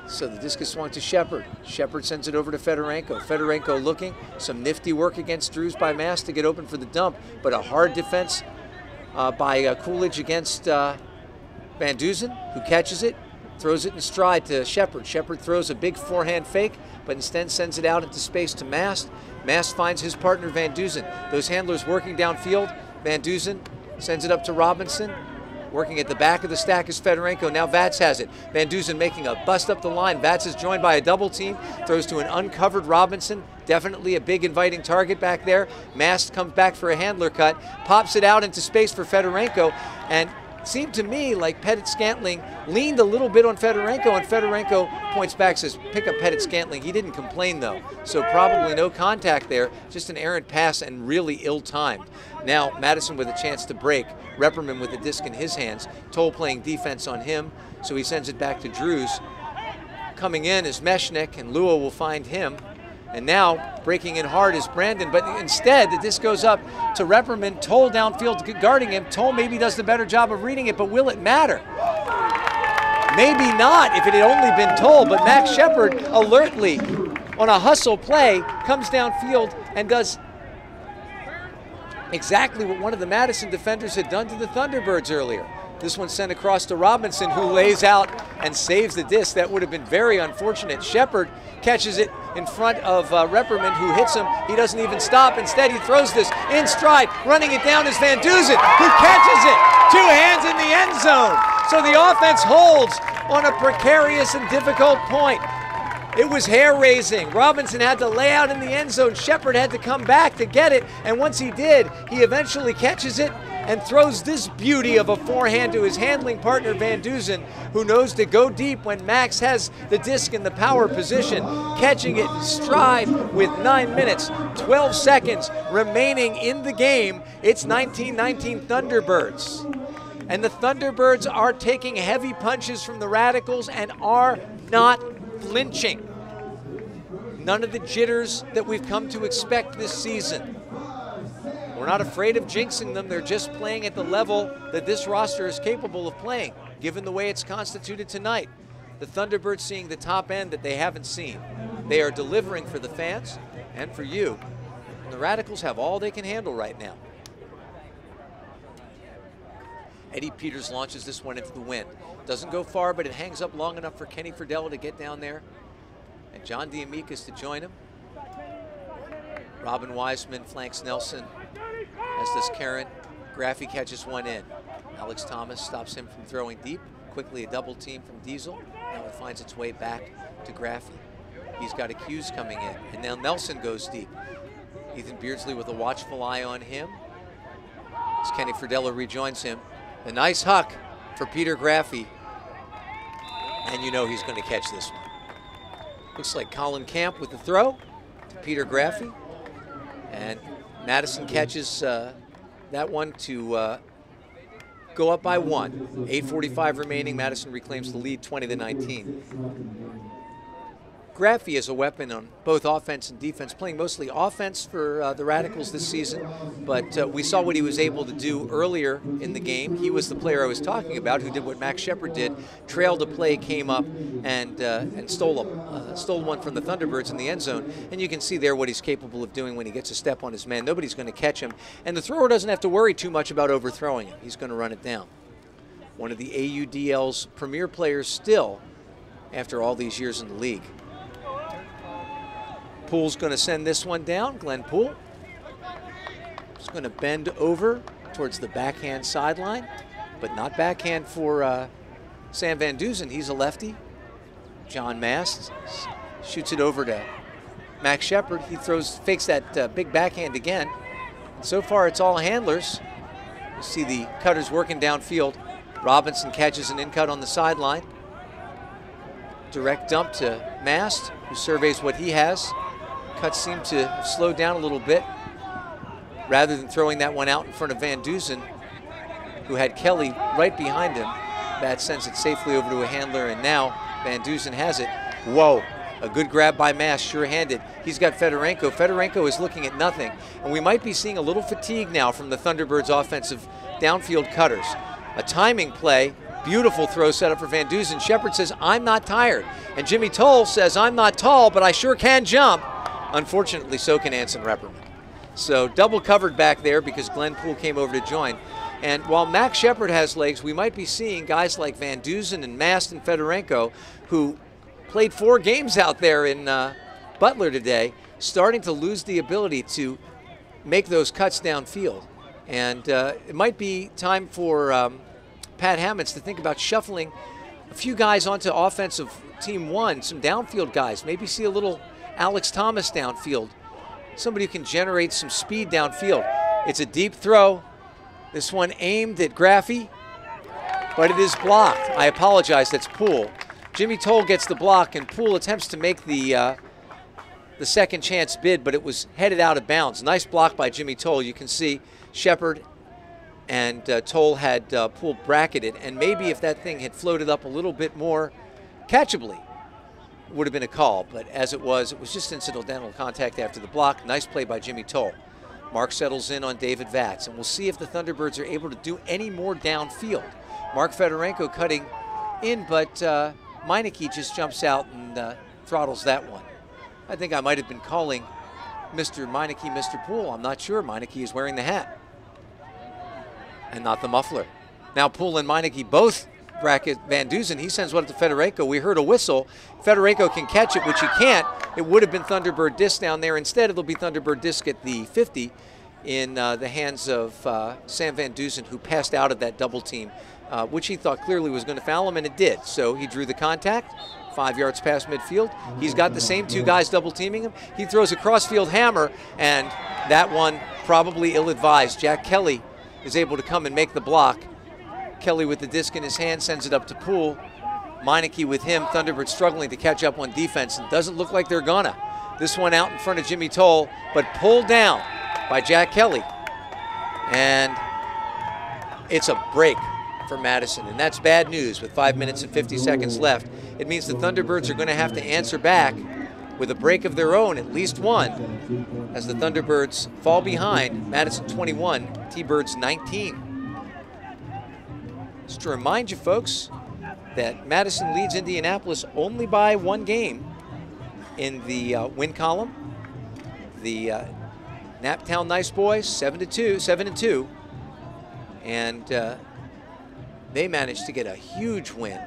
So the disc is swung to Shepard. Shepard sends it over to Fedorenko. Fedorenko looking. Some nifty work against Drews by Mast to get open for the dump, but a hard defense by Coolidge against Van Duzen, who catches it, throws it in stride to Shepard. Shepard throws a big forehand fake, but instead sends it out into space to Mast. Mast finds his partner Van Duzen. Those handlers working downfield. Van Duzen sends it up to Robinson. Working at the back of the stack is Fedorenko. Now Vats has it. Van Duzen making a bust up the line. Vats is joined by a double team. Throws to an uncovered Robinson. Definitely a big inviting target back there. Mast comes back for a handler cut. Pops it out into space for Fedorenko. And seemed to me like Pettit-Scantling leaned a little bit on Fedorenko, and Fedorenko points back, says, pick up Pettit-Scantling. He didn't complain, though, so probably no contact there, just an errant pass and really ill-timed. Now Madison with a chance to break. Repperman with the disc in his hands. Toll playing defense on him, so he sends it back to Drews. Coming in is Meshnik, and Luo will find him. And now breaking in hard is Brandon, but instead the disc goes up to Repperman. Toll downfield guarding him. Toll maybe does the better job of reading it, but will it matter? Maybe not if it had only been Toll, but Max Shepard alertly on a hustle play comes downfield and does exactly what one of the Madison defenders had done to the Thunderbirds earlier. This one sent across to Robinson, who lays out and saves the disc. That would have been very unfortunate. Shepard catches it in front of Repperman, who hits him. He doesn't even stop. Instead, he throws this in stride. Running it down is Van Duzen, who catches it. 2 hands in the end zone. So the offense holds on a precarious and difficult point. It was hair-raising. Robinson had to lay out in the end zone. Shepard had to come back to get it, and once he did, he eventually catches it and throws this beauty of a forehand to his handling partner, Van Duzen, who knows to go deep when Max has the disc in the power position, catching it in stride with 9 minutes, 12 seconds remaining in the game. It's 19-19 Thunderbirds. And the Thunderbirds are taking heavy punches from the Radicals and are not flinching. None of the jitters that we've come to expect this season. We're not afraid of jinxing them. They're just playing at the level that this roster is capable of playing, given the way it's constituted tonight. The Thunderbirds seeing the top end that they haven't seen. They are delivering for the fans and for you. And the Radicals have all they can handle right now. Eddie Peters launches this one into the wind. Doesn't go far, but it hangs up long enough for Kenny Friedella to get down there. And John D'Amicis to join him. Robin Wiseman flanks Nelson, as does Karen. Graffy catches one in. Alex Thomas stops him from throwing deep. Quickly a double team from Diesel. Now it finds its way back to Graffy. He's got accused coming in. And now Nelson goes deep. Ethan Beardsley with a watchful eye on him. As Kenny Friedella rejoins him. A nice huck for Peter Graffy. And you know he's going to catch this one. Looks like Colin Camp with the throw to Peter Graffy. And Madison catches that one to go up by 1. 8:45 remaining. Madison reclaims the lead 20-19. Graffy is a weapon on both offense and defense, playing mostly offense for the Radicals this season, but we saw what he was able to do earlier in the game. He was the player I was talking about who did what Max Shepard did, trailed a play, came up and stole one from the Thunderbirds in the end zone, and you can see there what he's capable of doing when he gets a step on his man. Nobody's going to catch him, and the thrower doesn't have to worry too much about overthrowing him. He's going to run it down. One of the AUDL's premier players still after all these years in the league. Poole's going to send this one down. Glenn Poole is going to bend over towards the backhand sideline, but not backhand for Sam Van Duzen. He's a lefty. John Mast shoots it over to Max Shepard. He fakes that big backhand again. And so far, it's all handlers. You see the cutters working downfield. Robinson catches an in-cut on the sideline. Direct dump to Mast, who surveys what he has. Cuts seem to slow down a little bit. Rather than throwing that one out in front of Van Duzen, who had Kelly right behind him, that sends it safely over to a handler, and now Van Duzen has it. Whoa, a good grab by Mast, sure-handed. He's got Fedorenko. Fedorenko is looking at nothing, and we might be seeing a little fatigue now from the Thunderbirds' offensive downfield cutters. A timing play, beautiful throw set up for Van Duzen. Shepard says, I'm not tired. And Jimmy Toll says, I'm not tall, but I sure can jump. Unfortunately, so can Anson Repperman. So double covered back there because Glenn Poole came over to join. And while Max Shepard has legs, we might be seeing guys like Van Duzen and Mast and Fedorenko, who played 4 games out there in Butler today, starting to lose the ability to make those cuts downfield. And it might be time for Pat Hammonds to think about shuffling a few guys onto offensive team 1, some downfield guys. Maybe see a little Alex Thomas downfield, somebody who can generate some speed downfield. It's a deep throw. This one aimed at Graffy, but it is blocked. I apologize, that's Poole. Jimmy Toll gets the block, and Poole attempts to make the second chance bid, but it was headed out of bounds. Nice block by Jimmy Toll. You can see Shepard and Toll had Poole bracketed, and maybe if that thing had floated up a little bit more catchably, would have been a call, but as it was just incidental contact after the block. Nice play by Jimmy Toll. Mark settles in on David Vatz, and we'll see if the Thunderbirds are able to do any more downfield. Mark Fedorenko cutting in, but Meineke just jumps out and throttles that one. I think I might have been calling Mr. Meineke Mr. Poole. I'm not sure. Meineke is wearing the hat and not the muffler. Now Poole and Meineke both bracket Van Duzen. He sends one to Fedorenko. We heard a whistle. Fedorenko can catch it, which he can't. It would have been Thunderbird disc down there. Instead, it'll be Thunderbird disc at the 50 in the hands of Sam Van Duzen, who passed out of that double team, which he thought clearly was going to foul him, and it did. So he drew the contact, 5 yards past midfield. He's got the same 2 guys double teaming him. He throws a crossfield hammer, and that one probably ill-advised. Jack Kelly is able to come and make the block. Kelly with the disc in his hand sends it up to Poole. Meineke with him. Thunderbird struggling to catch up on defense, and doesn't look like they're gonna. This one out in front of Jimmy Toll, but pulled down by Jack Kelly. And it's a break for Madison, and that's bad news with 5 minutes and 50 seconds left. It means the Thunderbirds are going to have to answer back with a break of their own, at least one, as the Thunderbirds fall behind. Madison 21, T-Birds 19. Just to remind you folks that Madison leads Indianapolis only by 1 game in the win column. The Naptown Nice Boys 7-2, and they managed to get a huge win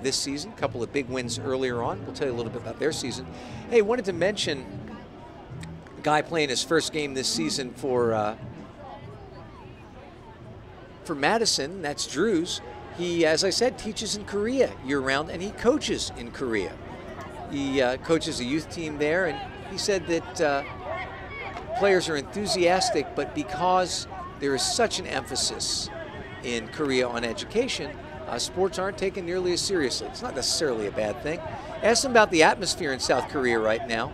this season. A couple of big wins earlier on. We'll tell you a little bit about their season. Hey, wanted to mention a guy playing his first game this season for Madison. That's Drews. He, as I said, teaches in Korea year-round, and he coaches in Korea. He coaches a youth team there, and he said that players are enthusiastic, but because there is such an emphasis in Korea on education, sports aren't taken nearly as seriously. It's not necessarily a bad thing. Asked him about the atmosphere in South Korea right now,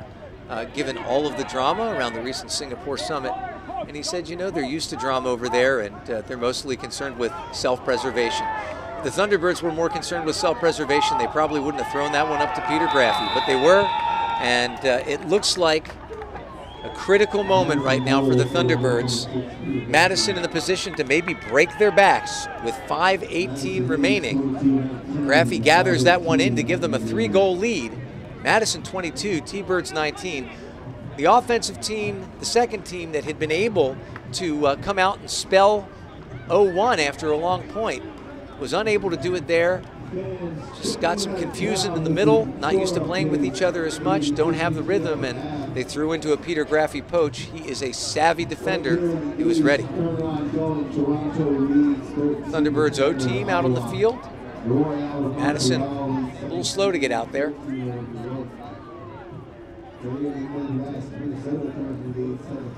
given all of the drama around the recent Singapore summit. And he said, you know, they're used to drama over there, and they're mostly concerned with self-preservation. If the Thunderbirds were more concerned with self-preservation, they probably wouldn't have thrown that one up to Peter Graffey, but they were. And it looks like a critical moment right now for the Thunderbirds. Madison in the position to maybe break their backs with 5:18 remaining. Graffey gathers that one in to give them a 3-goal lead. Madison 22, T-Birds 19. The offensive team, the second team that had been able to come out and spell 0-1 after a long point, was unable to do it there. Just got some confusion in the middle, not used to playing with each other as much, don't have the rhythm, and they threw into a Peter Graffey poach. He is a savvy defender. He was ready. Thunderbirds O team out on the field. Madison a little slow to get out there.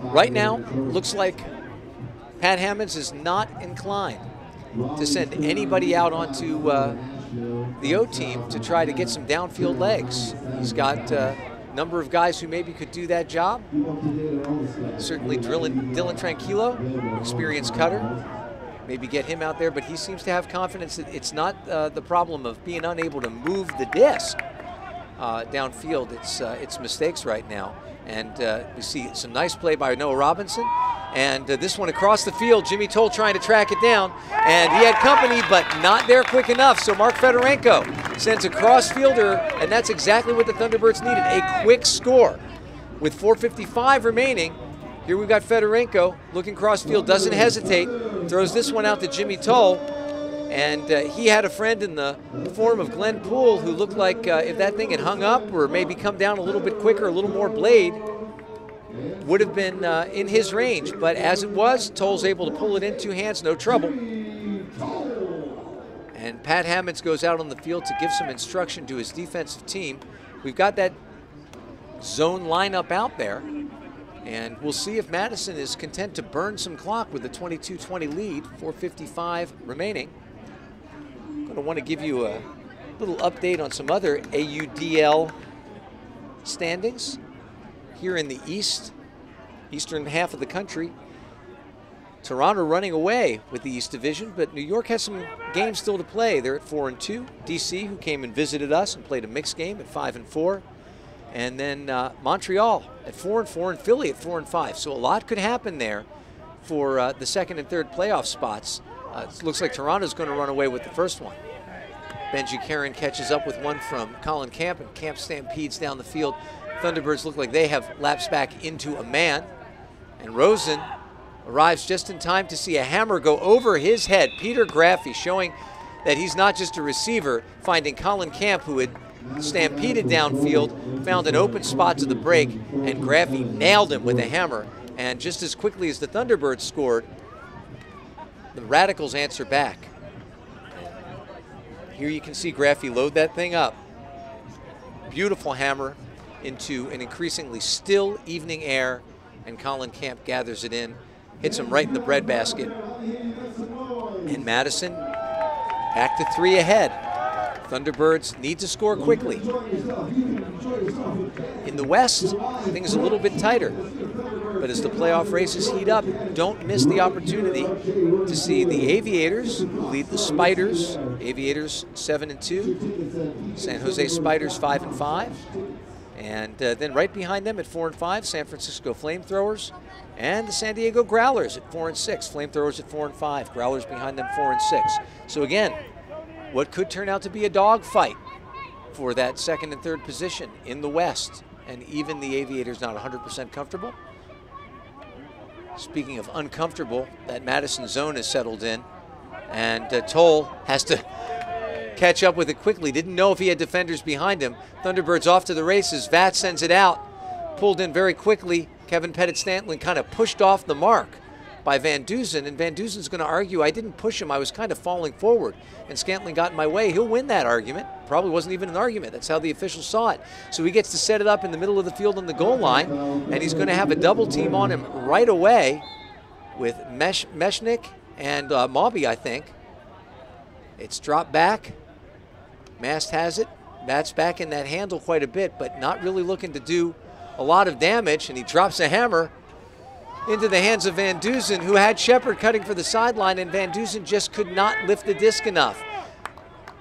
Right now, looks like Pat Hammonds is not inclined to send anybody out onto the O team to try to get some downfield legs. He's got a number of guys who maybe could do that job. Certainly Dylan Tranquillo, experienced cutter. Maybe get him out there, but he seems to have confidence that it's not the problem of being unable to move the disc downfield. It's mistakes right now. And we see some nice play by Noah Robinson. And this one across the field, Jimmy Toll trying to track it down. And he had company, but not there quick enough. So Mark Fedorenko sends a cross fielder, and that's exactly what the Thunderbirds needed, a quick score. With 4:55 remaining, here we've got Fedorenko looking cross field, doesn't hesitate, throws this one out to Jimmy Toll. And he had a friend in the form of Glenn Poole who looked like if that thing had hung up or maybe come down a little bit quicker, a little more blade, would have been in his range. But as it was, Toll's able to pull it in 2 hands, no trouble. And Pat Hammonds goes out on the field to give some instruction to his defensive team. We've got that zone lineup out there. And we'll see if Madison is content to burn some clock with the 22-20 lead, 4:55 remaining. I want to give you a little update on some other AUDL standings here in the eastern half of the country. Toronto running away with the East Division, but New York has some games still to play. They're at 4-2. DC, who came and visited us and played a mixed game, at 5-4. And then Montreal at 4-4 and Philly at 4-5. So a lot could happen there for the second and third playoff spots. It looks like Toronto's going to run away with the first one. Benji Karen catches up with one from Colin Camp, and Camp stampedes down the field. Thunderbirds look like they have lapsed back into a man. And Rosen arrives just in time to see a hammer go over his head. Peter Graffey showing that he's not just a receiver, finding Colin Camp, who had stampeded downfield, found an open spot to the break, and Graffey nailed him with a hammer. And just as quickly as the Thunderbirds scored, the Radicals answer back. Here you can see Graffey load that thing up. Beautiful hammer into an increasingly still evening air, and Colin Camp gathers it in, hits him right in the breadbasket. And Madison back to 3 ahead. Thunderbirds need to score quickly. In the West, things a little bit tighter. But as the playoff races heat up, don't miss the opportunity to see the Aviators lead the Spiders. Aviators 7-2, San Jose Spiders 5-5. And then right behind them at 4 and 5, San Francisco Flamethrowers and the San Diego Growlers at 4 and 6. Flamethrowers at 4 and 5. Growlers behind them 4 and 6. So again, what could turn out to be a dogfight for that second and third position in the West. And even the Aviators not 100% comfortable. Speaking of uncomfortable, that Madison zone has settled in. And Toll has to catch up with it quickly. Didn't know if he had defenders behind him. Thunderbirds off to the races. Vat sends it out. Pulled in very quickly. Kevin Pettit-Stantlin kind of pushed off the mark by Van Dusen. And Van Dusen's going to argue, I didn't push him. I was kind of falling forward. And Scantlin got in my way. He'll win that argument. Probably wasn't even an argument. That's how the officials saw it. So he gets to set it up in the middle of the field on the goal line. And he's going to have a double team on him right away with Meshnik and Mauby, I think. It's dropped back. Mast has it. Matt's back in that handle quite a bit, but not really looking to do a lot of damage. And he drops a hammer into the hands of Van Dusen, who had Shepard cutting for the sideline, and Van Dusen just could not lift the disc enough.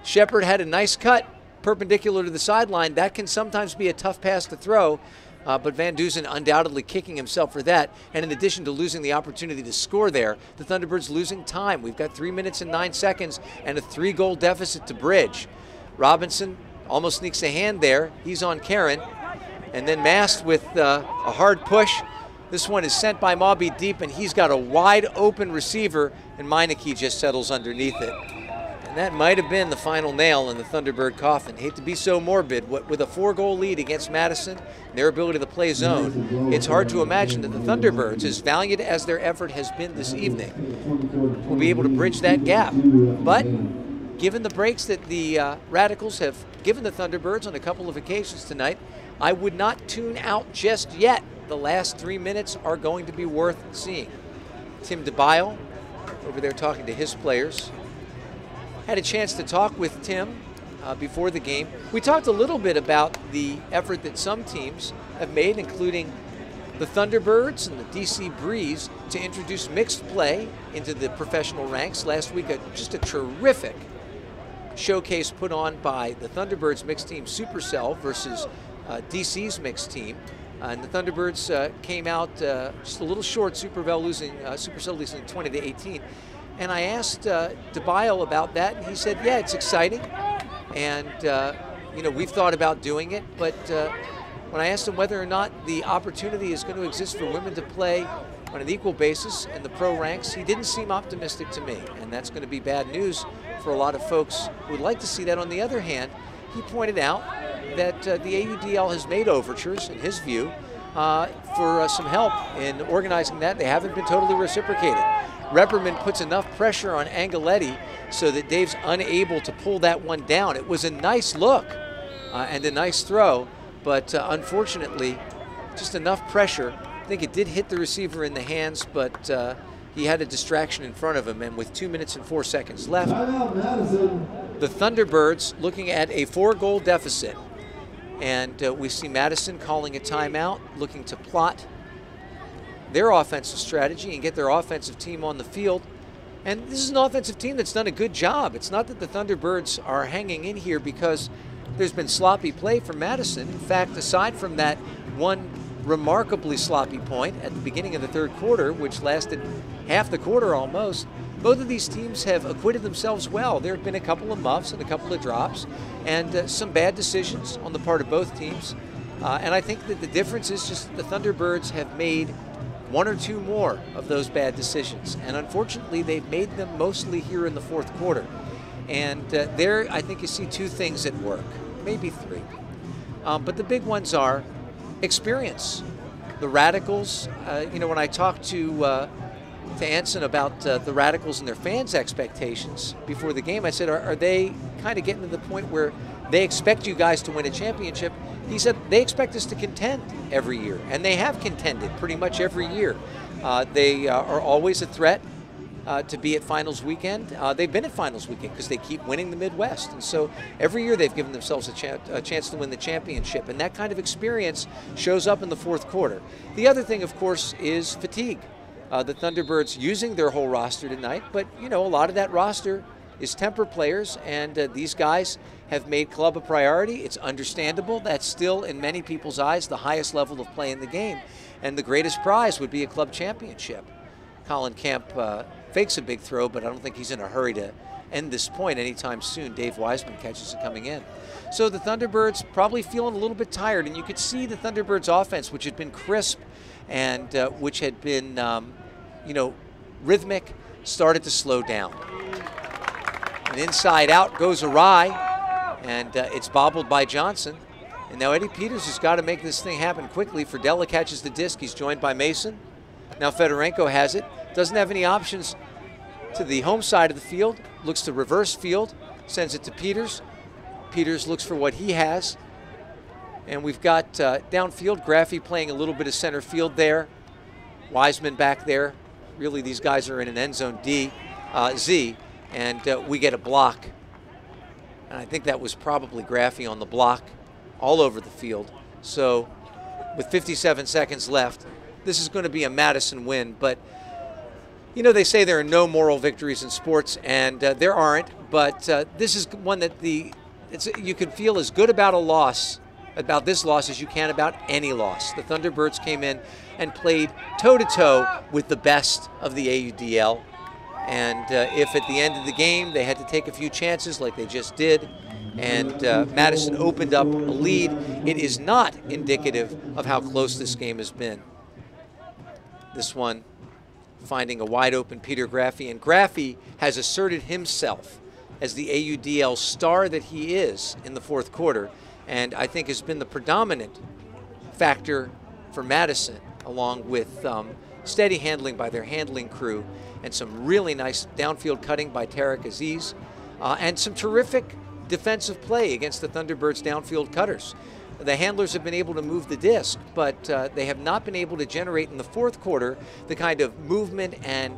Shepard had a nice cut perpendicular to the sideline. That can sometimes be a tough pass to throw, but Van Dusen undoubtedly kicking himself for that. And in addition to losing the opportunity to score there, the Thunderbirds losing time. We've got 3 minutes and 9 seconds and a 3-goal deficit to bridge. Robinson almost sneaks a hand there. He's on Karen. And then Mast with a hard push. This one is sent by Mauby deep, and he's got a wide open receiver, and Meineke just settles underneath it. And that might have been the final nail in the Thunderbird coffin. Hate to be so morbid. With a 4-goal lead against Madison and their ability to play zone, it's hard to imagine that the Thunderbirds, as valiant as their effort has been this evening, will be able to bridge that gap. But given the breaks that the Radicals have given the Thunderbirds on a couple of occasions tonight, I would not tune out just yet. The last 3 minutes are going to be worth seeing. Tim DeBile over there talking to his players. Had a chance to talk with Tim before the game. We talked a little bit about the effort that some teams have made, including the Thunderbirds and the DC Breeze, to introduce mixed play into the professional ranks. Last week, just a terrific showcase put on by the Thunderbirds mixed team Supercell versus DC's mixed team. And the Thunderbirds came out just a little short, Supercell losing 20-18. And I asked DeBile about that, and he said, yeah, it's exciting. And, you know, we've thought about doing it. But when I asked him whether or not the opportunity is going to exist for women to play on an equal basis in the pro ranks, he didn't seem optimistic to me. And that's going to be bad news for a lot of folks who would like to see that. On the other hand, he pointed out that the AUDL has made overtures, in his view, for some help in organizing that. They haven't been totally reciprocated. Repperman puts enough pressure on Angeletti so that Dave's unable to pull that one down. It was a nice look and a nice throw, but unfortunately, just enough pressure. I think it did hit the receiver in the hands, but he had a distraction in front of him, and with 2 minutes and 4 seconds left, the Thunderbirds looking at a 4-goal deficit. And we see Madison calling a timeout, looking to plot their offensive strategy and get their offensive team on the field. And this is an offensive team that's done a good job. It's not that the Thunderbirds are hanging in here because there's been sloppy play from Madison. In fact, aside from that one remarkably sloppy point at the beginning of the third quarter, which lasted half the quarter almost, both of these teams have acquitted themselves well. There have been a couple of muffs and a couple of drops and some bad decisions on the part of both teams. And I think that the difference is just the Thunderbirds have made one or two more of those bad decisions. And unfortunately, they've made them mostly here in the fourth quarter. And there, I think you see two things at work, maybe three. But the big ones are experience. The Radicals, you know, when I talked to Anson about the Radicals and their fans' expectations before the game, I said, are they kind of getting to the point where they expect you guys to win a championship? He said they expect us to contend every year, and they have contended pretty much every year. They are always a threat to be at finals weekend. They've been at finals weekend because they keep winning the Midwest, and so every year they've given themselves a chance to win the championship, and that kind of experience shows up in the fourth quarter. The other thing, of course, is fatigue. The Thunderbirds using their whole roster tonight, but you know, a lot of that roster is temper players, and these guys have made club a priority. It's understandable. That's still, in many people's eyes, the highest level of play in the game, and the greatest prize would be a club championship. Colin Camp fakes a big throw, but I don't think he's in a hurry to end this point anytime soon. Dave Wiseman catches it coming in. So the Thunderbirds probably feeling a little bit tired, and you could see the Thunderbirds offense, which had been crisp and which had been, rhythmic, started to slow down. An inside out goes awry, and it's bobbled by Johnson. And now Eddie Peters has got to make this thing happen quickly. Ferdella catches the disc. He's joined by Mason. Now Fedorenko has it. Doesn't have any options to the home side of the field. Looks to reverse field. Sends it to Peters. Peters looks for what he has. And we've got downfield, Graffy playing a little bit of center field there. Wiseman back there. Really, these guys are in an end zone Z, and we get a block. And I think that was probably Graffy on the block all over the field. So with 57 seconds left, this is going to be a Madison win. But, they say there are no moral victories in sports, and there aren't. But this is one that you can feel as good about this loss as you can about any loss. The Thunderbirds came in and played toe-to-toe with the best of the AUDL. And if at the end of the game they had to take a few chances like they just did, and Madison opened up a lead, it is not indicative of how close this game has been. This one finding a wide open Peter Graffy, and Graffy has asserted himself as the AUDL star that he is in the fourth quarter, and I think has been the predominant factor for Madison, along with steady handling by their handling crew and some really nice downfield cutting by Tarek Aziz, and some terrific defensive play against the Thunderbirds' downfield cutters. The handlers have been able to move the disc, but they have not been able to generate in the fourth quarter the kind of movement and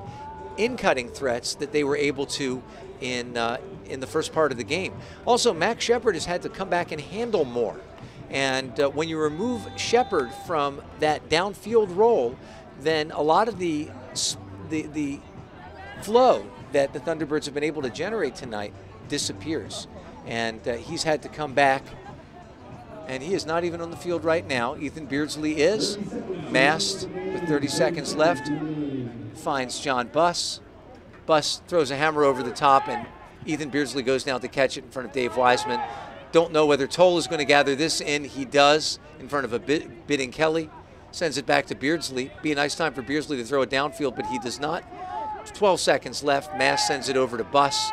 in-cutting threats that they were able to in the first part of the game. Also, Max Shepard has had to come back and handle more. And when you remove Shepard from that downfield role, then a lot of the flow that the Thunderbirds have been able to generate tonight disappears. And he's had to come back, and he is not even on the field right now. Ethan Beardsley is masked with 30 seconds left. Finds John Buss. Buss throws a hammer over the top, and Ethan Beardsley goes down to catch it in front of Dave Wiseman. Don't know whether Toll is going to gather this in. He does, in front of a bidding Kelly. Sends it back to Beardsley. Be a nice time for Beardsley to throw it downfield, but he does not. 12 seconds left. Mass sends it over to Buss.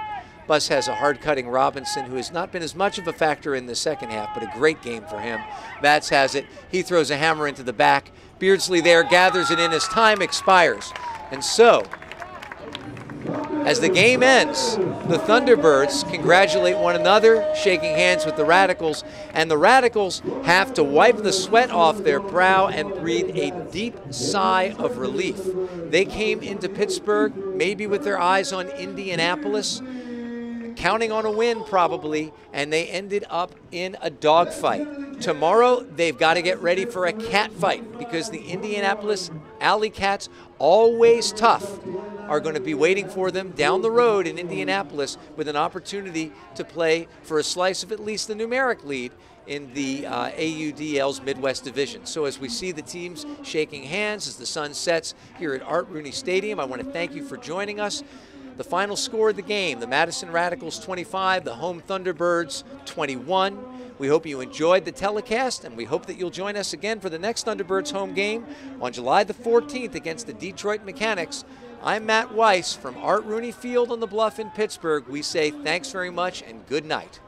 Buss has a hard-cutting Robinson, who has not been as much of a factor in the second half, but a great game for him. Vats has it. He throws a hammer into the back. Beardsley there gathers it in as time expires. And so, as the game ends, the Thunderbirds congratulate one another, shaking hands with the Radicals, and the Radicals have to wipe the sweat off their brow and breathe a deep sigh of relief. They came into Pittsburgh maybe with their eyes on Indianapolis, counting on a win probably, and they ended up in a dogfight. Tomorrow, they've got to get ready for a cat fight, because the Indianapolis Alley Cats, always tough, are going to be waiting for them down the road in Indianapolis with an opportunity to play for a slice of at least the numeric lead in the AUDL's Midwest Division. So as we see the teams shaking hands as the sun sets here at Art Rooney Stadium, I want to thank you for joining us. The final score of the game, the Madison Radicals 25, the home Thunderbirds 21. We hope you enjoyed the telecast, and we hope that you'll join us again for the next Thunderbirds home game on July the 14th against the Detroit Mechanics. I'm Matt Weiss from Art Rooney Field on the Bluff in Pittsburgh. We say thanks very much and good night.